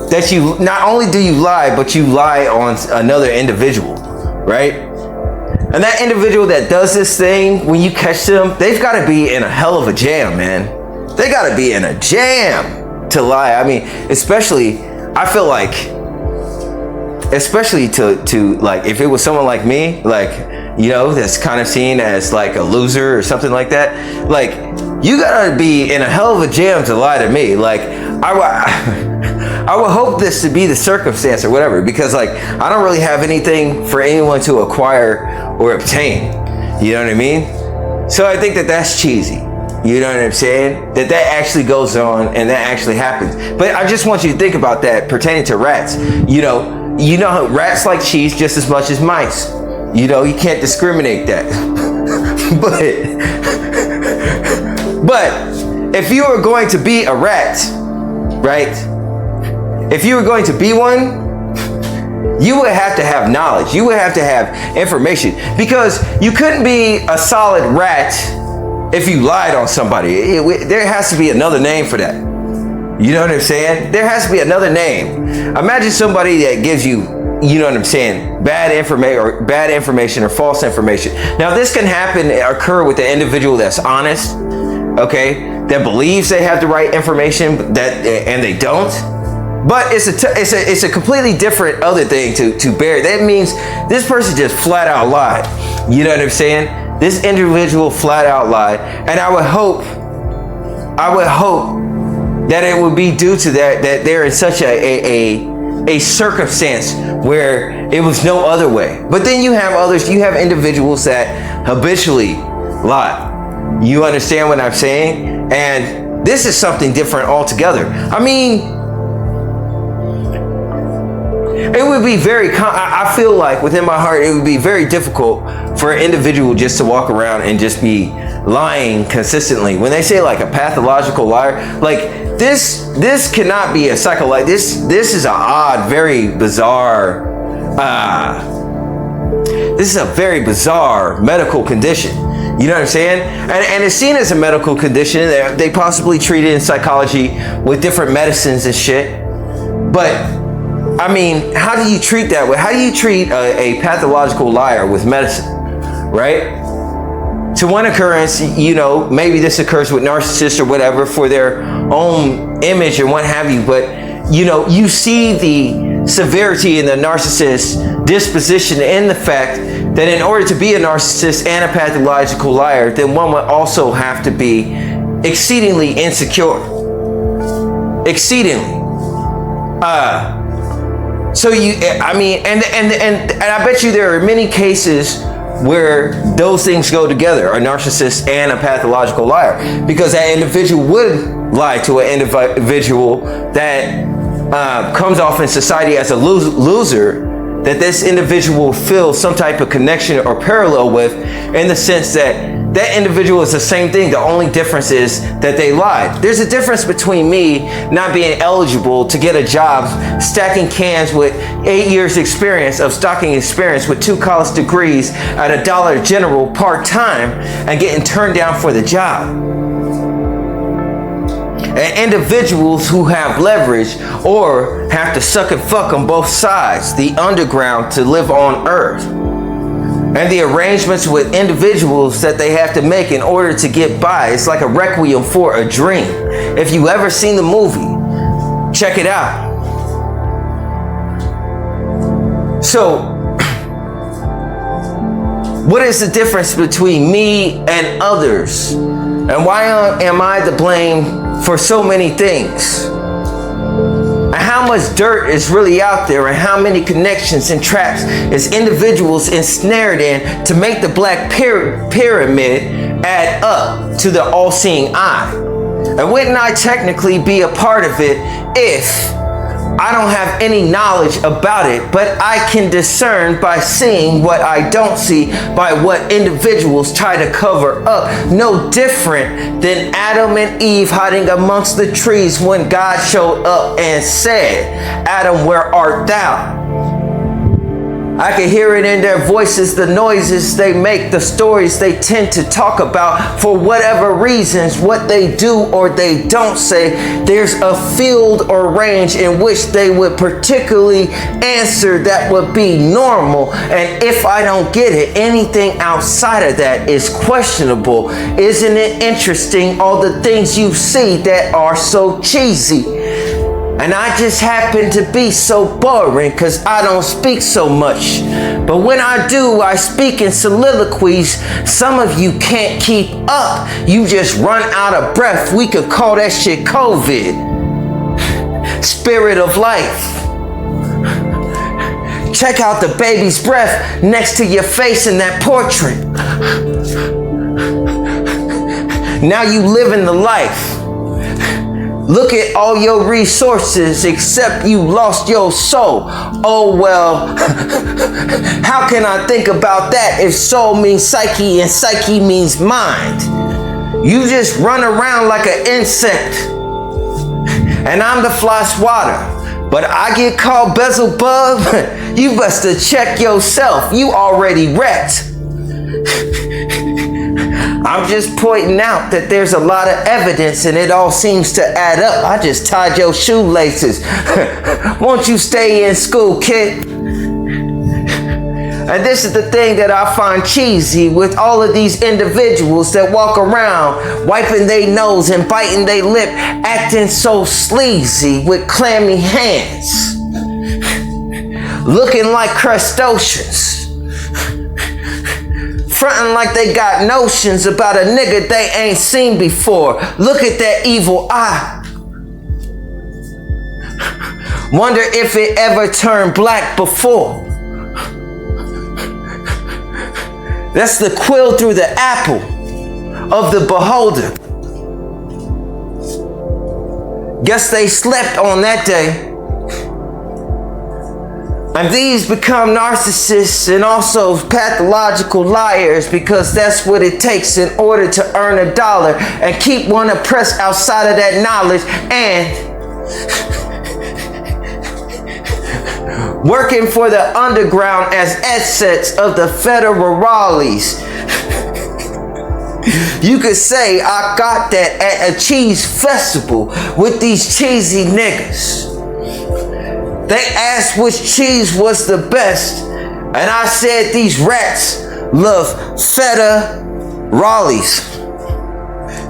that you not only do you lie, but you lie on another individual, right? And that individual that does this thing, when you catch them, they've got to be in a hell of a jam, man. They got to be in a jam to lie. I mean, especially, I feel like, especially to like, if it was someone like me, like, you know, that's kind of seen as like a loser or something like that, like, you gotta be in a hell of a jam to lie to me. Like, I would hope this to be the circumstance or whatever, because like, I don't really have anything for anyone to acquire or obtain. You know what I mean? So I think that that's cheesy. You know what I'm saying? That actually goes on and that actually happens. But I just want you to think about that pertaining to rats. You know how rats like cheese just as much as mice. You know, you can't discriminate that. But if you are going to be a rat, right? If you were going to be one, you would have to have knowledge. You would have to have information, because you couldn't be a solid rat if you lied on somebody. There has to be another name for that. You know what I'm saying? There has to be another name. Imagine somebody that gives you, you know what I'm saying, bad information or false information. Now, this can occur with the individual that's honest, okay, that believes they have the right information, and they don't. But it's a completely different other thing to bear. That means this person just flat out lied. You know what I'm saying? This individual flat out lied, and I would hope that it would be due to that they're in such a circumstance where it was no other way. But then you have individuals that habitually lie. You understand what I'm saying? And this is something different altogether. I mean, it would be I feel like within my heart, it would be very difficult for an individual just to walk around and just be lying consistently. When they say like a pathological liar, like this cannot be a this is an odd, very bizarre, this is a very bizarre medical condition. You know what I'm saying? And it's seen as a medical condition. They possibly treat it in psychology with different medicines and shit. But I mean, how do you treat that? How do you treat a pathological liar with medicine, right? To one occurrence, you know, maybe this occurs with narcissists or whatever for their own image and what have you, but you know, you see the severity in the narcissist's disposition in the fact that in order to be a narcissist and a pathological liar, then one would also have to be exceedingly insecure. Exceedingly. So I mean, and I bet you there are many cases where those things go together, a narcissist and a pathological liar, because that individual would lie to an individual that comes off in society as a loser, that this individual feels some type of connection or parallel with, in the sense that that individual is the same thing. The only difference is that they lied. There's a difference between me not being eligible to get a job stacking cans with 8 years experience of stocking experience with 2 college degrees at a Dollar General part-time and getting turned down for the job. And individuals who have leverage or have to suck and fuck on both sides, the underground to live on earth. And the arrangements with individuals that they have to make in order to get by. It's like a requiem for a dream. If you ever seen the movie, check it out. So, what is the difference between me and others? And why am I to blame for so many things? And how much dirt is really out there, and how many connections and traps is individuals ensnared in to make the black pyramid add up to the all-seeing eye? And wouldn't I technically be a part of it if I don't have any knowledge about it, but I can discern by seeing what I don't see, by what individuals try to cover up. No different than Adam and Eve hiding amongst the trees when God showed up and said, Adam, where art thou? I can hear it in their voices, the noises they make, the stories they tend to talk about. For whatever reasons, what they do or they don't say, there's a field or range in which they would particularly answer that would be normal. And if I don't get it, anything outside of that is questionable. Isn't it interesting, all the things you see that are so cheesy? And I just happen to be so boring because I don't speak so much. But when I do, I speak in soliloquies. Some of you can't keep up. You just run out of breath. We could call that shit COVID. Spirit of life. Check out the baby's breath next to your face in that portrait. Now you living the life. Look at all your resources except you lost your soul. Oh well, how can I think about that if soul means psyche and psyche means mind? You just run around like an insect. And I'm the fly swatter. But I get called Beelzebub. You best to check yourself. You already wrecked. I'm just pointing out that there's a lot of evidence and it all seems to add up. I just tied your shoelaces. Won't you stay in school, kid? And this is the thing that I find cheesy with all of these individuals that walk around wiping their nose and biting their lip, acting so sleazy with clammy hands, looking like crustaceans. Fronting like they got notions about a nigga they ain't seen before. Look at that evil eye. Wonder if it ever turned black before. That's the quill through the apple of the beholder. Guess they slept on that day. And these become narcissists and also pathological liars because that's what it takes in order to earn $1 and keep one oppressed outside of that knowledge and working for the underground as assets of the federales. You could say I got that at a cheese festival with these cheesy niggas. They asked which cheese was the best, and I said these rats love federales.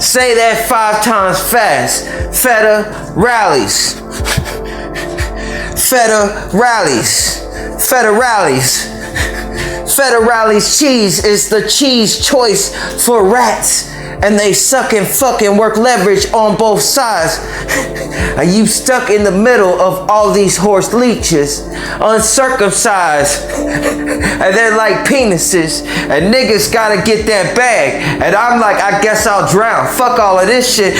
Say that 5 times fast. Federales. Federales. Federales. Federales cheese is the cheese choice for rats. And they suck and fucking work leverage on both sides. And you stuck in the middle of all these horse leeches, uncircumcised. And they're like penises. And niggas gotta get that bag. And I'm like, I guess I'll drown. Fuck all of this shit.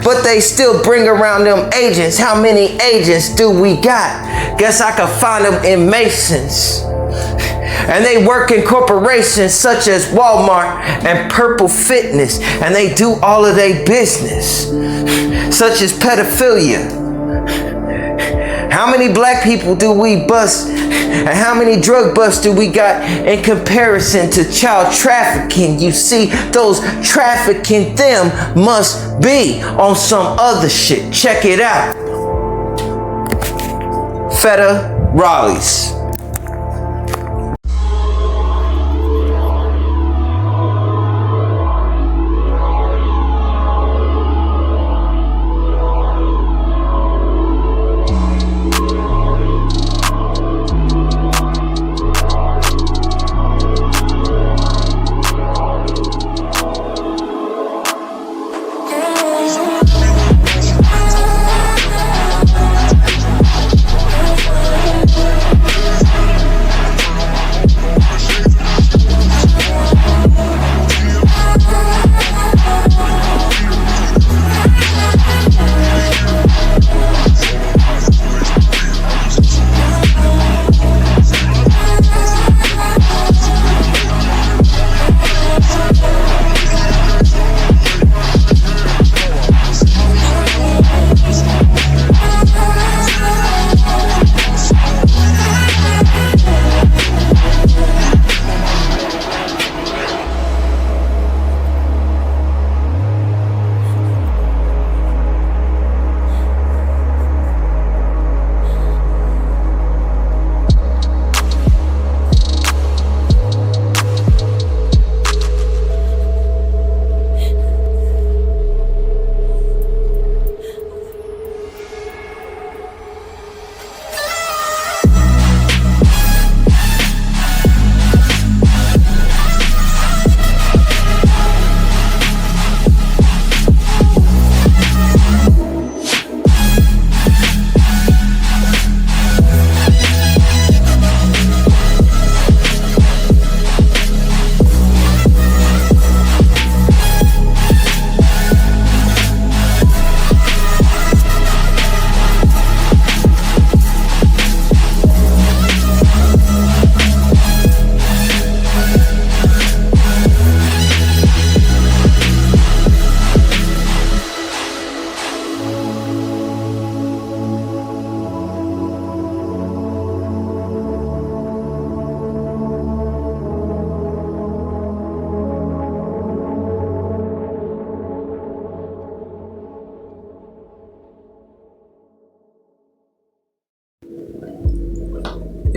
But they still bring around them agents. How many agents do we got? Guess I could find them in Masons. And they work in corporations such as Walmart and Purple Fitness. And they do all of their business, such as pedophilia. How many black people do we bust? And how many drug busts do we got in comparison to child trafficking? You see, those trafficking them must be on some other shit. Check it out. Federales.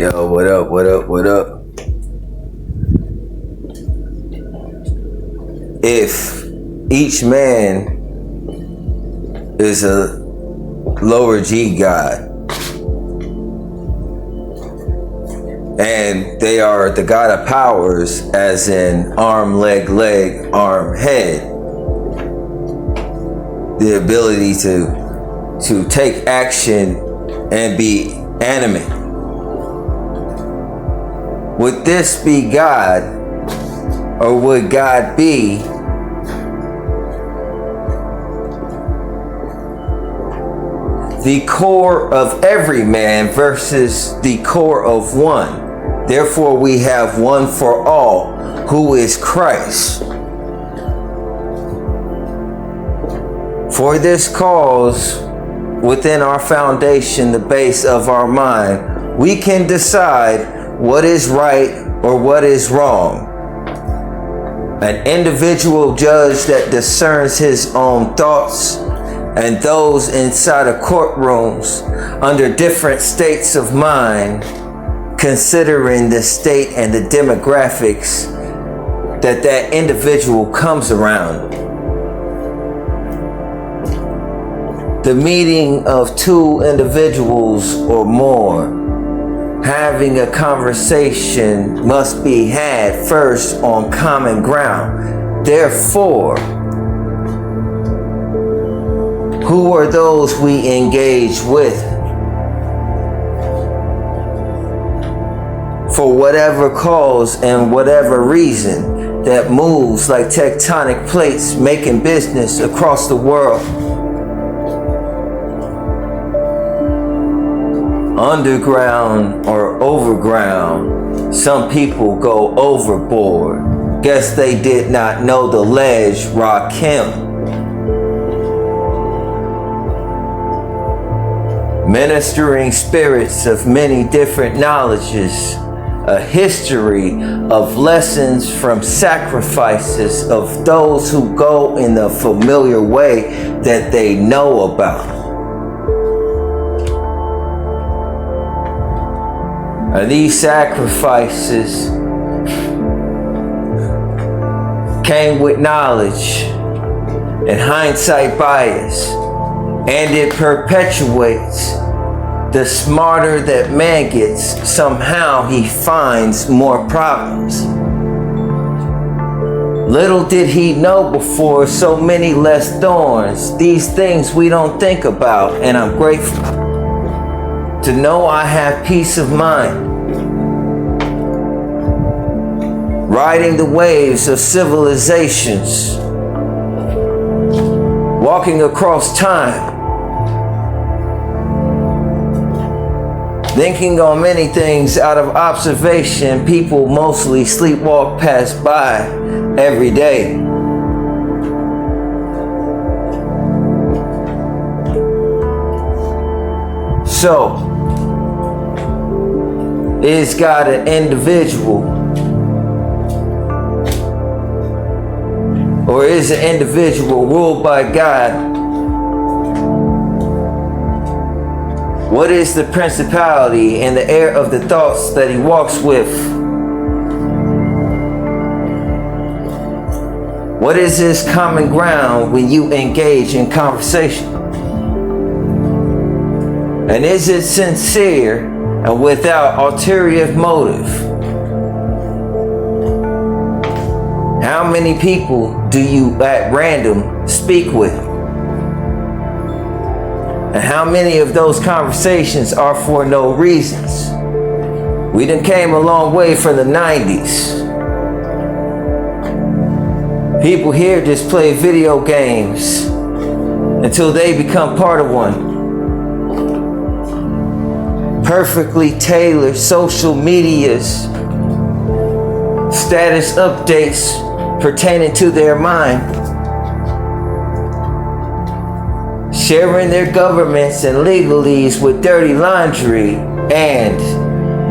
Yo, what up, what up, what up? If each man is a lower G God, and they are the God of powers, as in arm, leg, arm, head, the ability to take action and be animate. Would this be God, or would God be the core of every man versus the core of one? Therefore, we have one for all, who is Christ. For this cause, within our foundation, the base of our mind, we can decide what is right or what is wrong. An individual judge that discerns his own thoughts, and those inside of courtrooms under different states of mind, considering the state and the demographics that individual comes around. The meeting of two individuals or more having a conversation must be had first on common ground. Therefore, who are those we engage with? For whatever cause and whatever reason that moves like tectonic plates making business across the world. Underground or overground, some people go overboard. Guess they did not know the ledge Rakim. Ministering spirits of many different knowledges, a history of lessons from sacrifices of those who go in the familiar way that they know about. And these sacrifices came with knowledge and hindsight bias, and it perpetuates. The smarter that man gets, somehow he finds more problems. Little did he know before, so many less thorns. These things we don't think about, and I'm grateful to know I have peace of mind. Riding the waves of civilizations, walking across time, thinking on many things out of observation. People mostly sleepwalk past by every day. So, is God an individual? Or is an individual ruled by God? What is the principality in the air of the thoughts that he walks with? What is his common ground when you engage in conversation? And is it sincere and without ulterior motive? How many people do you at random speak with? And how many of those conversations are for no reasons? We done came a long way from the 90s. People here just play video games until they become part of one. Perfectly tailored social medias, status updates pertaining to their mind. Sharing their governments and legalese with dirty laundry and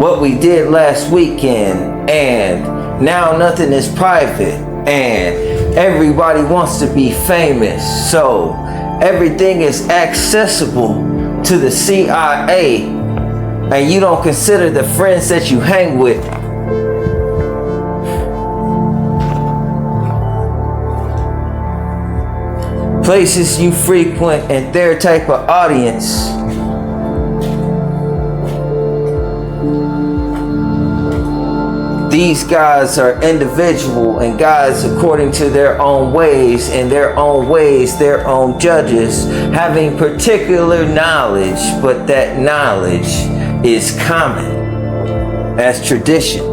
what we did last weekend, and now nothing is private, and everybody wants to be famous, so everything is accessible to the CIA and you don't consider the friends that you hang with. Places you frequent and their type of audience. These guys are individual and guys according to their own ways, and their own ways, their own judges, having particular knowledge, but that knowledge is common as tradition.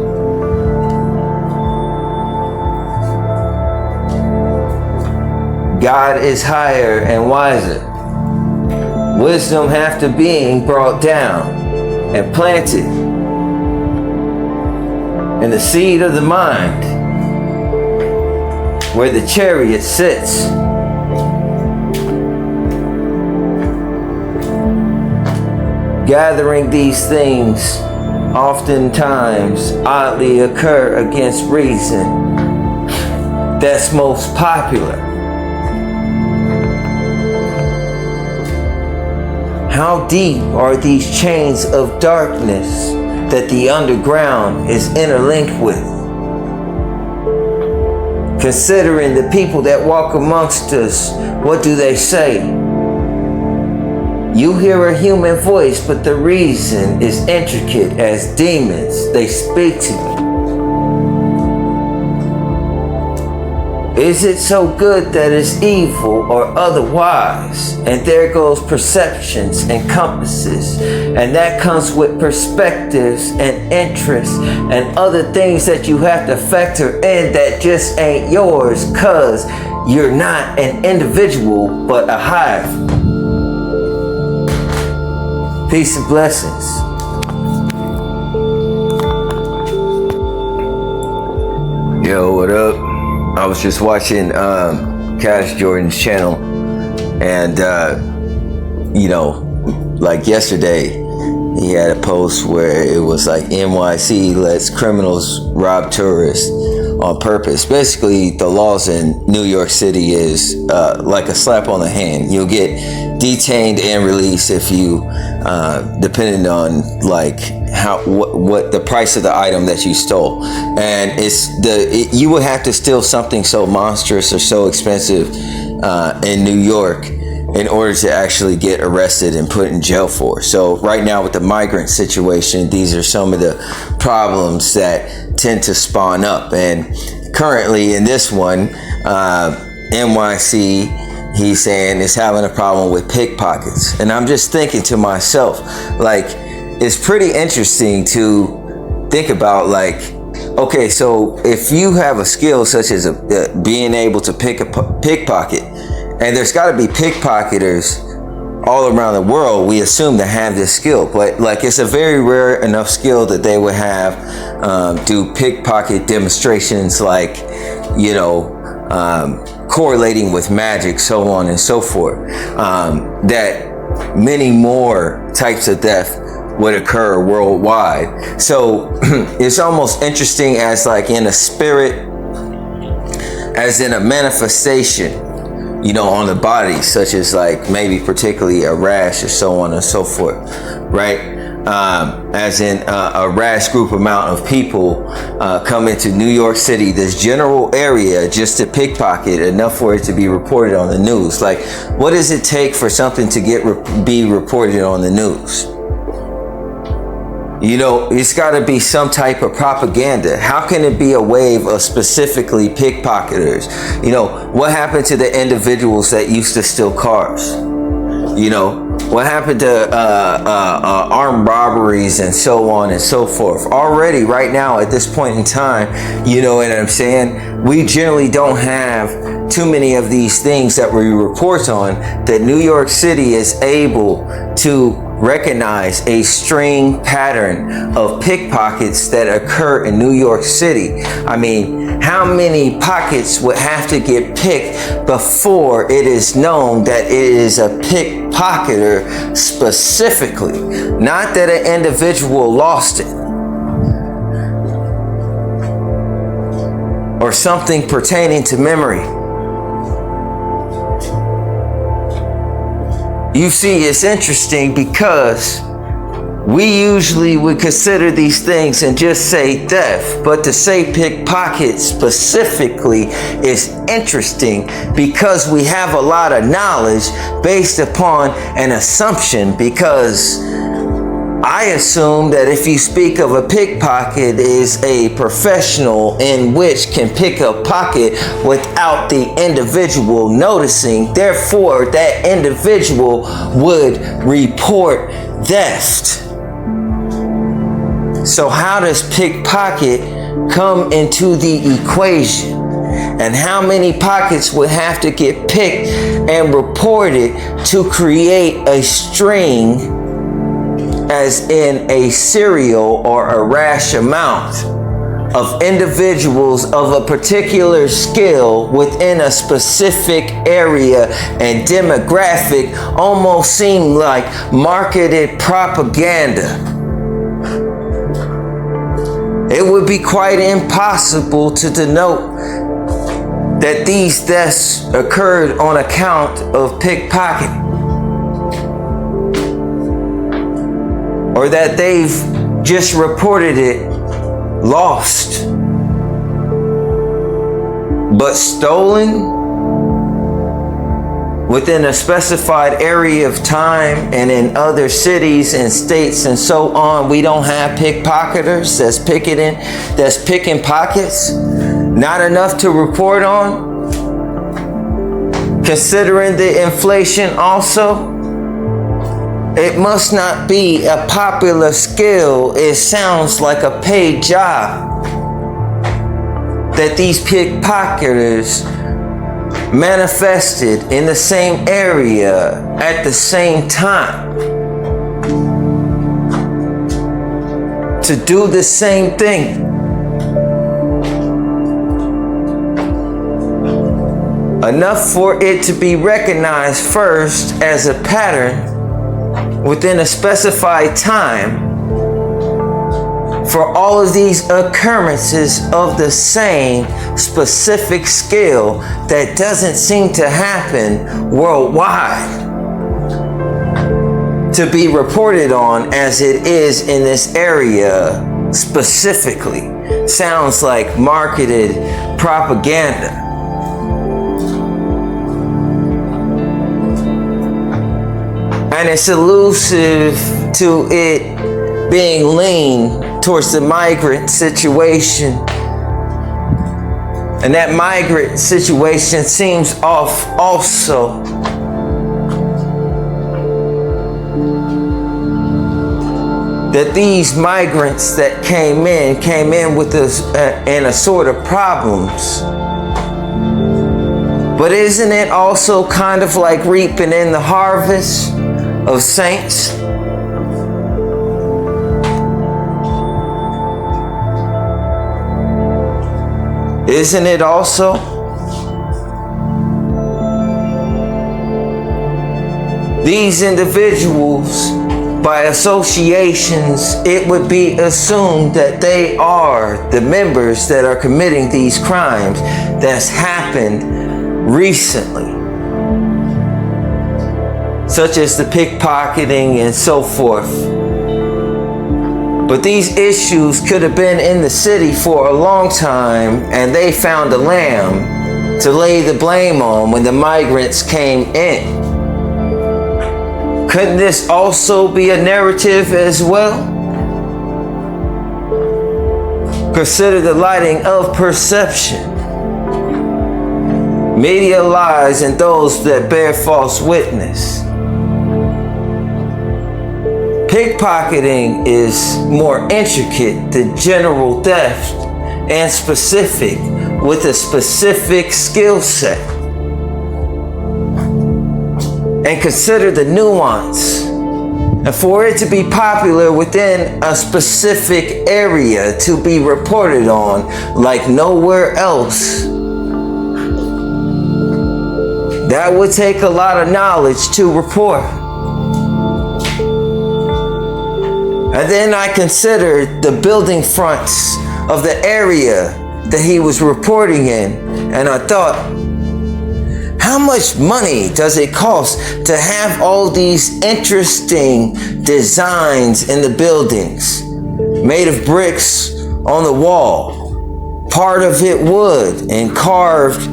God is higher and wiser. Wisdom have to being brought down and planted in the seed of the mind, where the chariot sits. Gathering these things oftentimes oddly occur against reason. That's most popular. How deep are these chains of darkness that the underground is interlinked with? Considering the people that walk amongst us, what do they say? You hear a human voice, but the reason is intricate as demons. They speak to you. Is it so good that it's evil or otherwise? And there goes perceptions and compasses. And that comes with perspectives and interests and other things that you have to factor in that just ain't yours, cause you're not an individual but a hive. Peace and blessings. Yo, what up? I was just watching Cash Jordan's channel, and you know, like yesterday he had a post where it was like NYC lets criminals rob tourists on purpose. Basically, the laws in New York City is like a slap on the hand. You'll get detained and released if you, depending on like what the price of the item that you stole. And you would have to steal something so monstrous or so expensive in New York in order to actually get arrested and put in jail for. So right now with the migrant situation, these are some of the problems that tend to spawn up. And currently in this one, NYC, he's saying is having a problem with pickpockets. And I'm just thinking to myself, like, it's pretty interesting to think about, like, okay, so if you have a skill such as being able to pickpocket, and there's got to be pickpocketers all around the world, we assume to have this skill, but like it's a very rare enough skill that they would have do pickpocket demonstrations, like, you know, correlating with magic, so on and so forth, that many more types of theft would occur worldwide. So it's almost interesting as like in a spirit, as in a manifestation, you know, on the body, such as like maybe particularly a rash or so on and so forth, right? As in a rash group amount of people come into New York City, this general area, just to pickpocket, enough for it to be reported on the news. Like, what does it take for something to be reported on the news? You know, it's got to be some type of propaganda. How can it be a wave of specifically pickpocketers? You know, what happened to the individuals that used to steal cars? You know, what happened to armed robberies and so on and so forth? Already, right now, at this point in time, you know what I'm saying? We generally don't have too many of these things that we report on, that New York City is able to recognize a string pattern of pickpockets that occur in New York City. I mean, how many pockets would have to get picked before it is known that it is a pickpocketer specifically? Not that an individual lost it, or something pertaining to memory. You see, it's interesting because we usually would consider these things and just say theft, but to say pickpocket specifically is interesting because we have a lot of knowledge based upon an assumption, because I assume that if you speak of a pickpocket is a professional in which can pick a pocket without the individual noticing, therefore that individual would report theft. So how does pickpocket come into the equation? And how many pockets would have to get picked and reported to create a string, as in a serial or a rash amount of individuals of a particular skill within a specific area and demographic almost seem like marketed propaganda? It would be quite impossible to denote that these deaths occurred on account of pickpocket, or that they've just reported it lost. But stolen within a specified area of time and in other cities and states and so on, we don't have pickpocketers that's picking pockets. Not enough to report on, considering the inflation also. It must not be a popular skill. It sounds like a paid job that these pickpocketers manifested in the same area at the same time to do the same thing. Enough for it to be recognized first as a pattern within a specified time for all of these occurrences of the same specific skill that doesn't seem to happen worldwide to be reported on as it is in this area specifically. Sounds like marketed propaganda. And it's elusive to it being leaned towards the migrant situation. And that migrant situation seems off also. That these migrants that came in with an assorted of problems. But isn't it also kind of like reaping in the harvest of saints? Isn't it also? These individuals, by associations, it would be assumed that they are the members that are committing these crimes that's happened recently, such as the pickpocketing and so forth. But these issues could have been in the city for a long time, and they found a lamb to lay the blame on when the migrants came in. Couldn't this also be a narrative as well? Consider the lighting of perception. Media lies and those that bear false witness. Pickpocketing is more intricate than general theft and specific with a specific skill set. And consider the nuance. And for it to be popular within a specific area to be reported on like nowhere else, that would take a lot of knowledge to report. And then I considered the building fronts of the area that he was reporting in, and I thought, How much money does it cost to have all these interesting designs in the buildings? Made of bricks on the wall, part of it wood and carved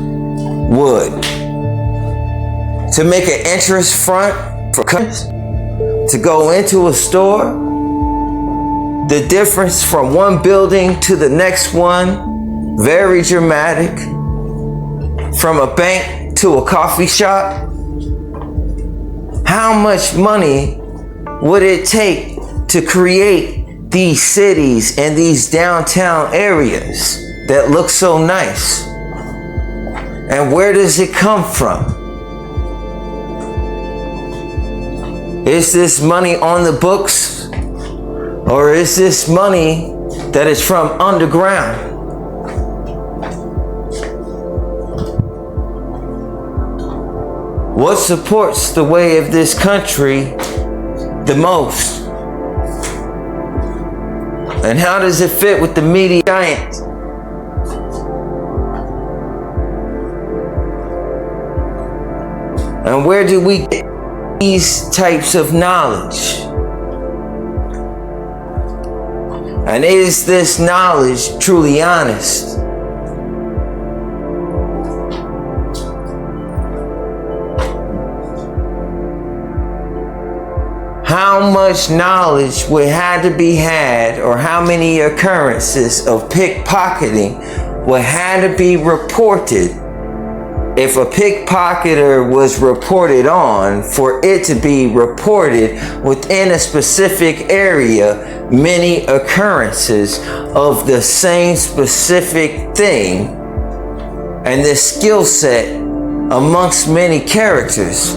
wood. To make an entrance front for customers to go into a store. The difference from one building to the next one, very dramatic. From a bank to a coffee shop. How much money would it take to create these cities and these downtown areas that look so nice? And where does it come from? Is this money on the books? Or is this money that is from underground? What supports the way of this country the most? And how does it fit with the media giant? And where do we get these types of knowledge? And is this knowledge truly honest? How much knowledge would have to be had, or how many occurrences of pickpocketing would have to be reported if a pickpocketer was reported on for it to be reported within a specific area, many occurrences of the same specific thing, and this skill set amongst many characters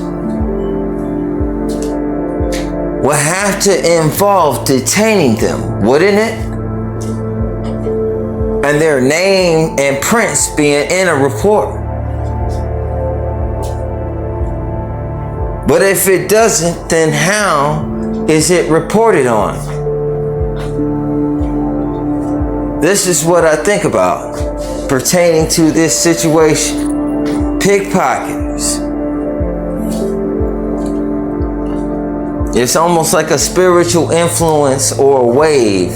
would have to involve detaining them, wouldn't it? And their name and prints being in a report. But if it doesn't, then how is it reported on? This is what I think about pertaining to this situation. Pickpocketers. It's almost like a spiritual influence or a wave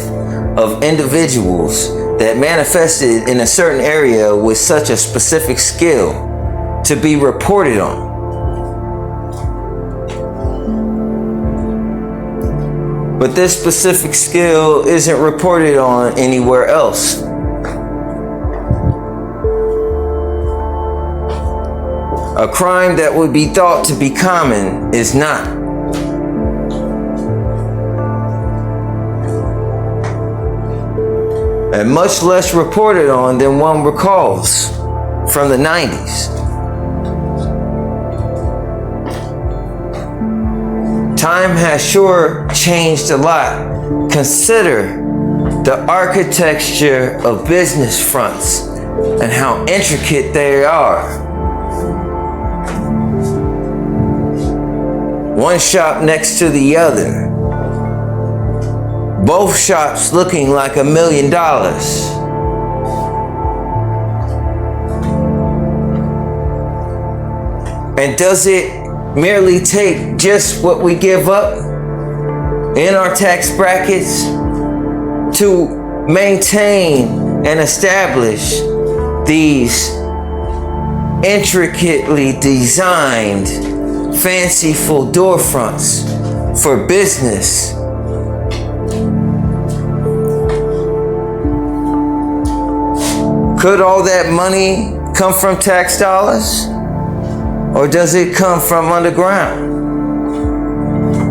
of individuals that manifested in a certain area with such a specific skill to be reported on. But this specific skill isn't reported on anywhere else. A crime that would be thought to be common is not. And much less reported on than one recalls from the 90s. Time has sure changed a lot. Consider the architecture of business fronts and how intricate they are. One shop next to the other. Both shops looking like $1 million. And does it merely take just what we give up in our tax brackets to maintain and establish these intricately designed, fanciful door fronts for business? Could all that money come from tax dollars? Or does it come from underground?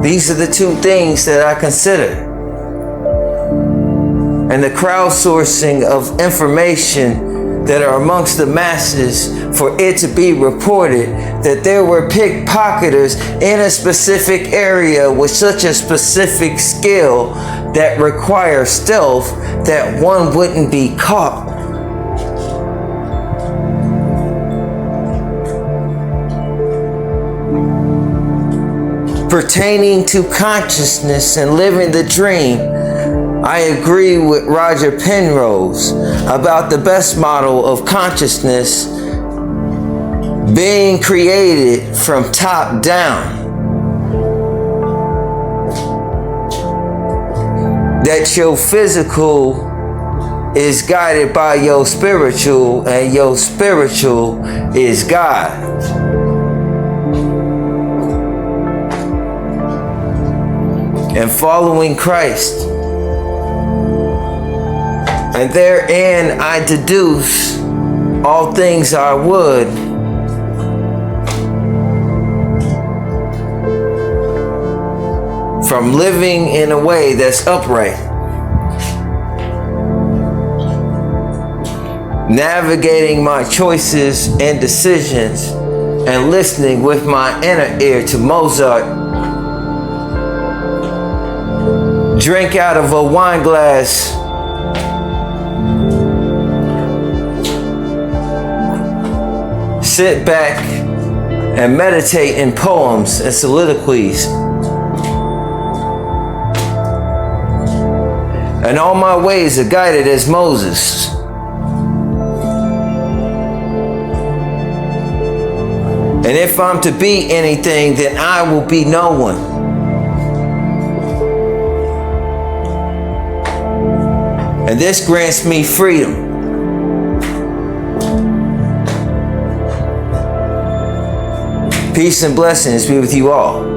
These are the two things that I consider. And the crowdsourcing of information that are amongst the masses for it to be reported that there were pickpocketers in a specific area with such a specific skill that requires stealth that one wouldn't be caught. Pertaining to consciousness and living the dream, I agree with Roger Penrose about the best model of consciousness being created from top down. That your physical is guided by your spiritual, and your spiritual is God. And following Christ. And therein I deduce all things I would from living in a way that's upright. Navigating my choices and decisions and listening with my inner ear to Mozart. Drink out of a wine glass. Sit back and meditate in poems and soliloquies. And all my ways are guided as Moses. And if I'm to be anything, then I will be no one. And this grants me freedom. Peace and blessings be with you all.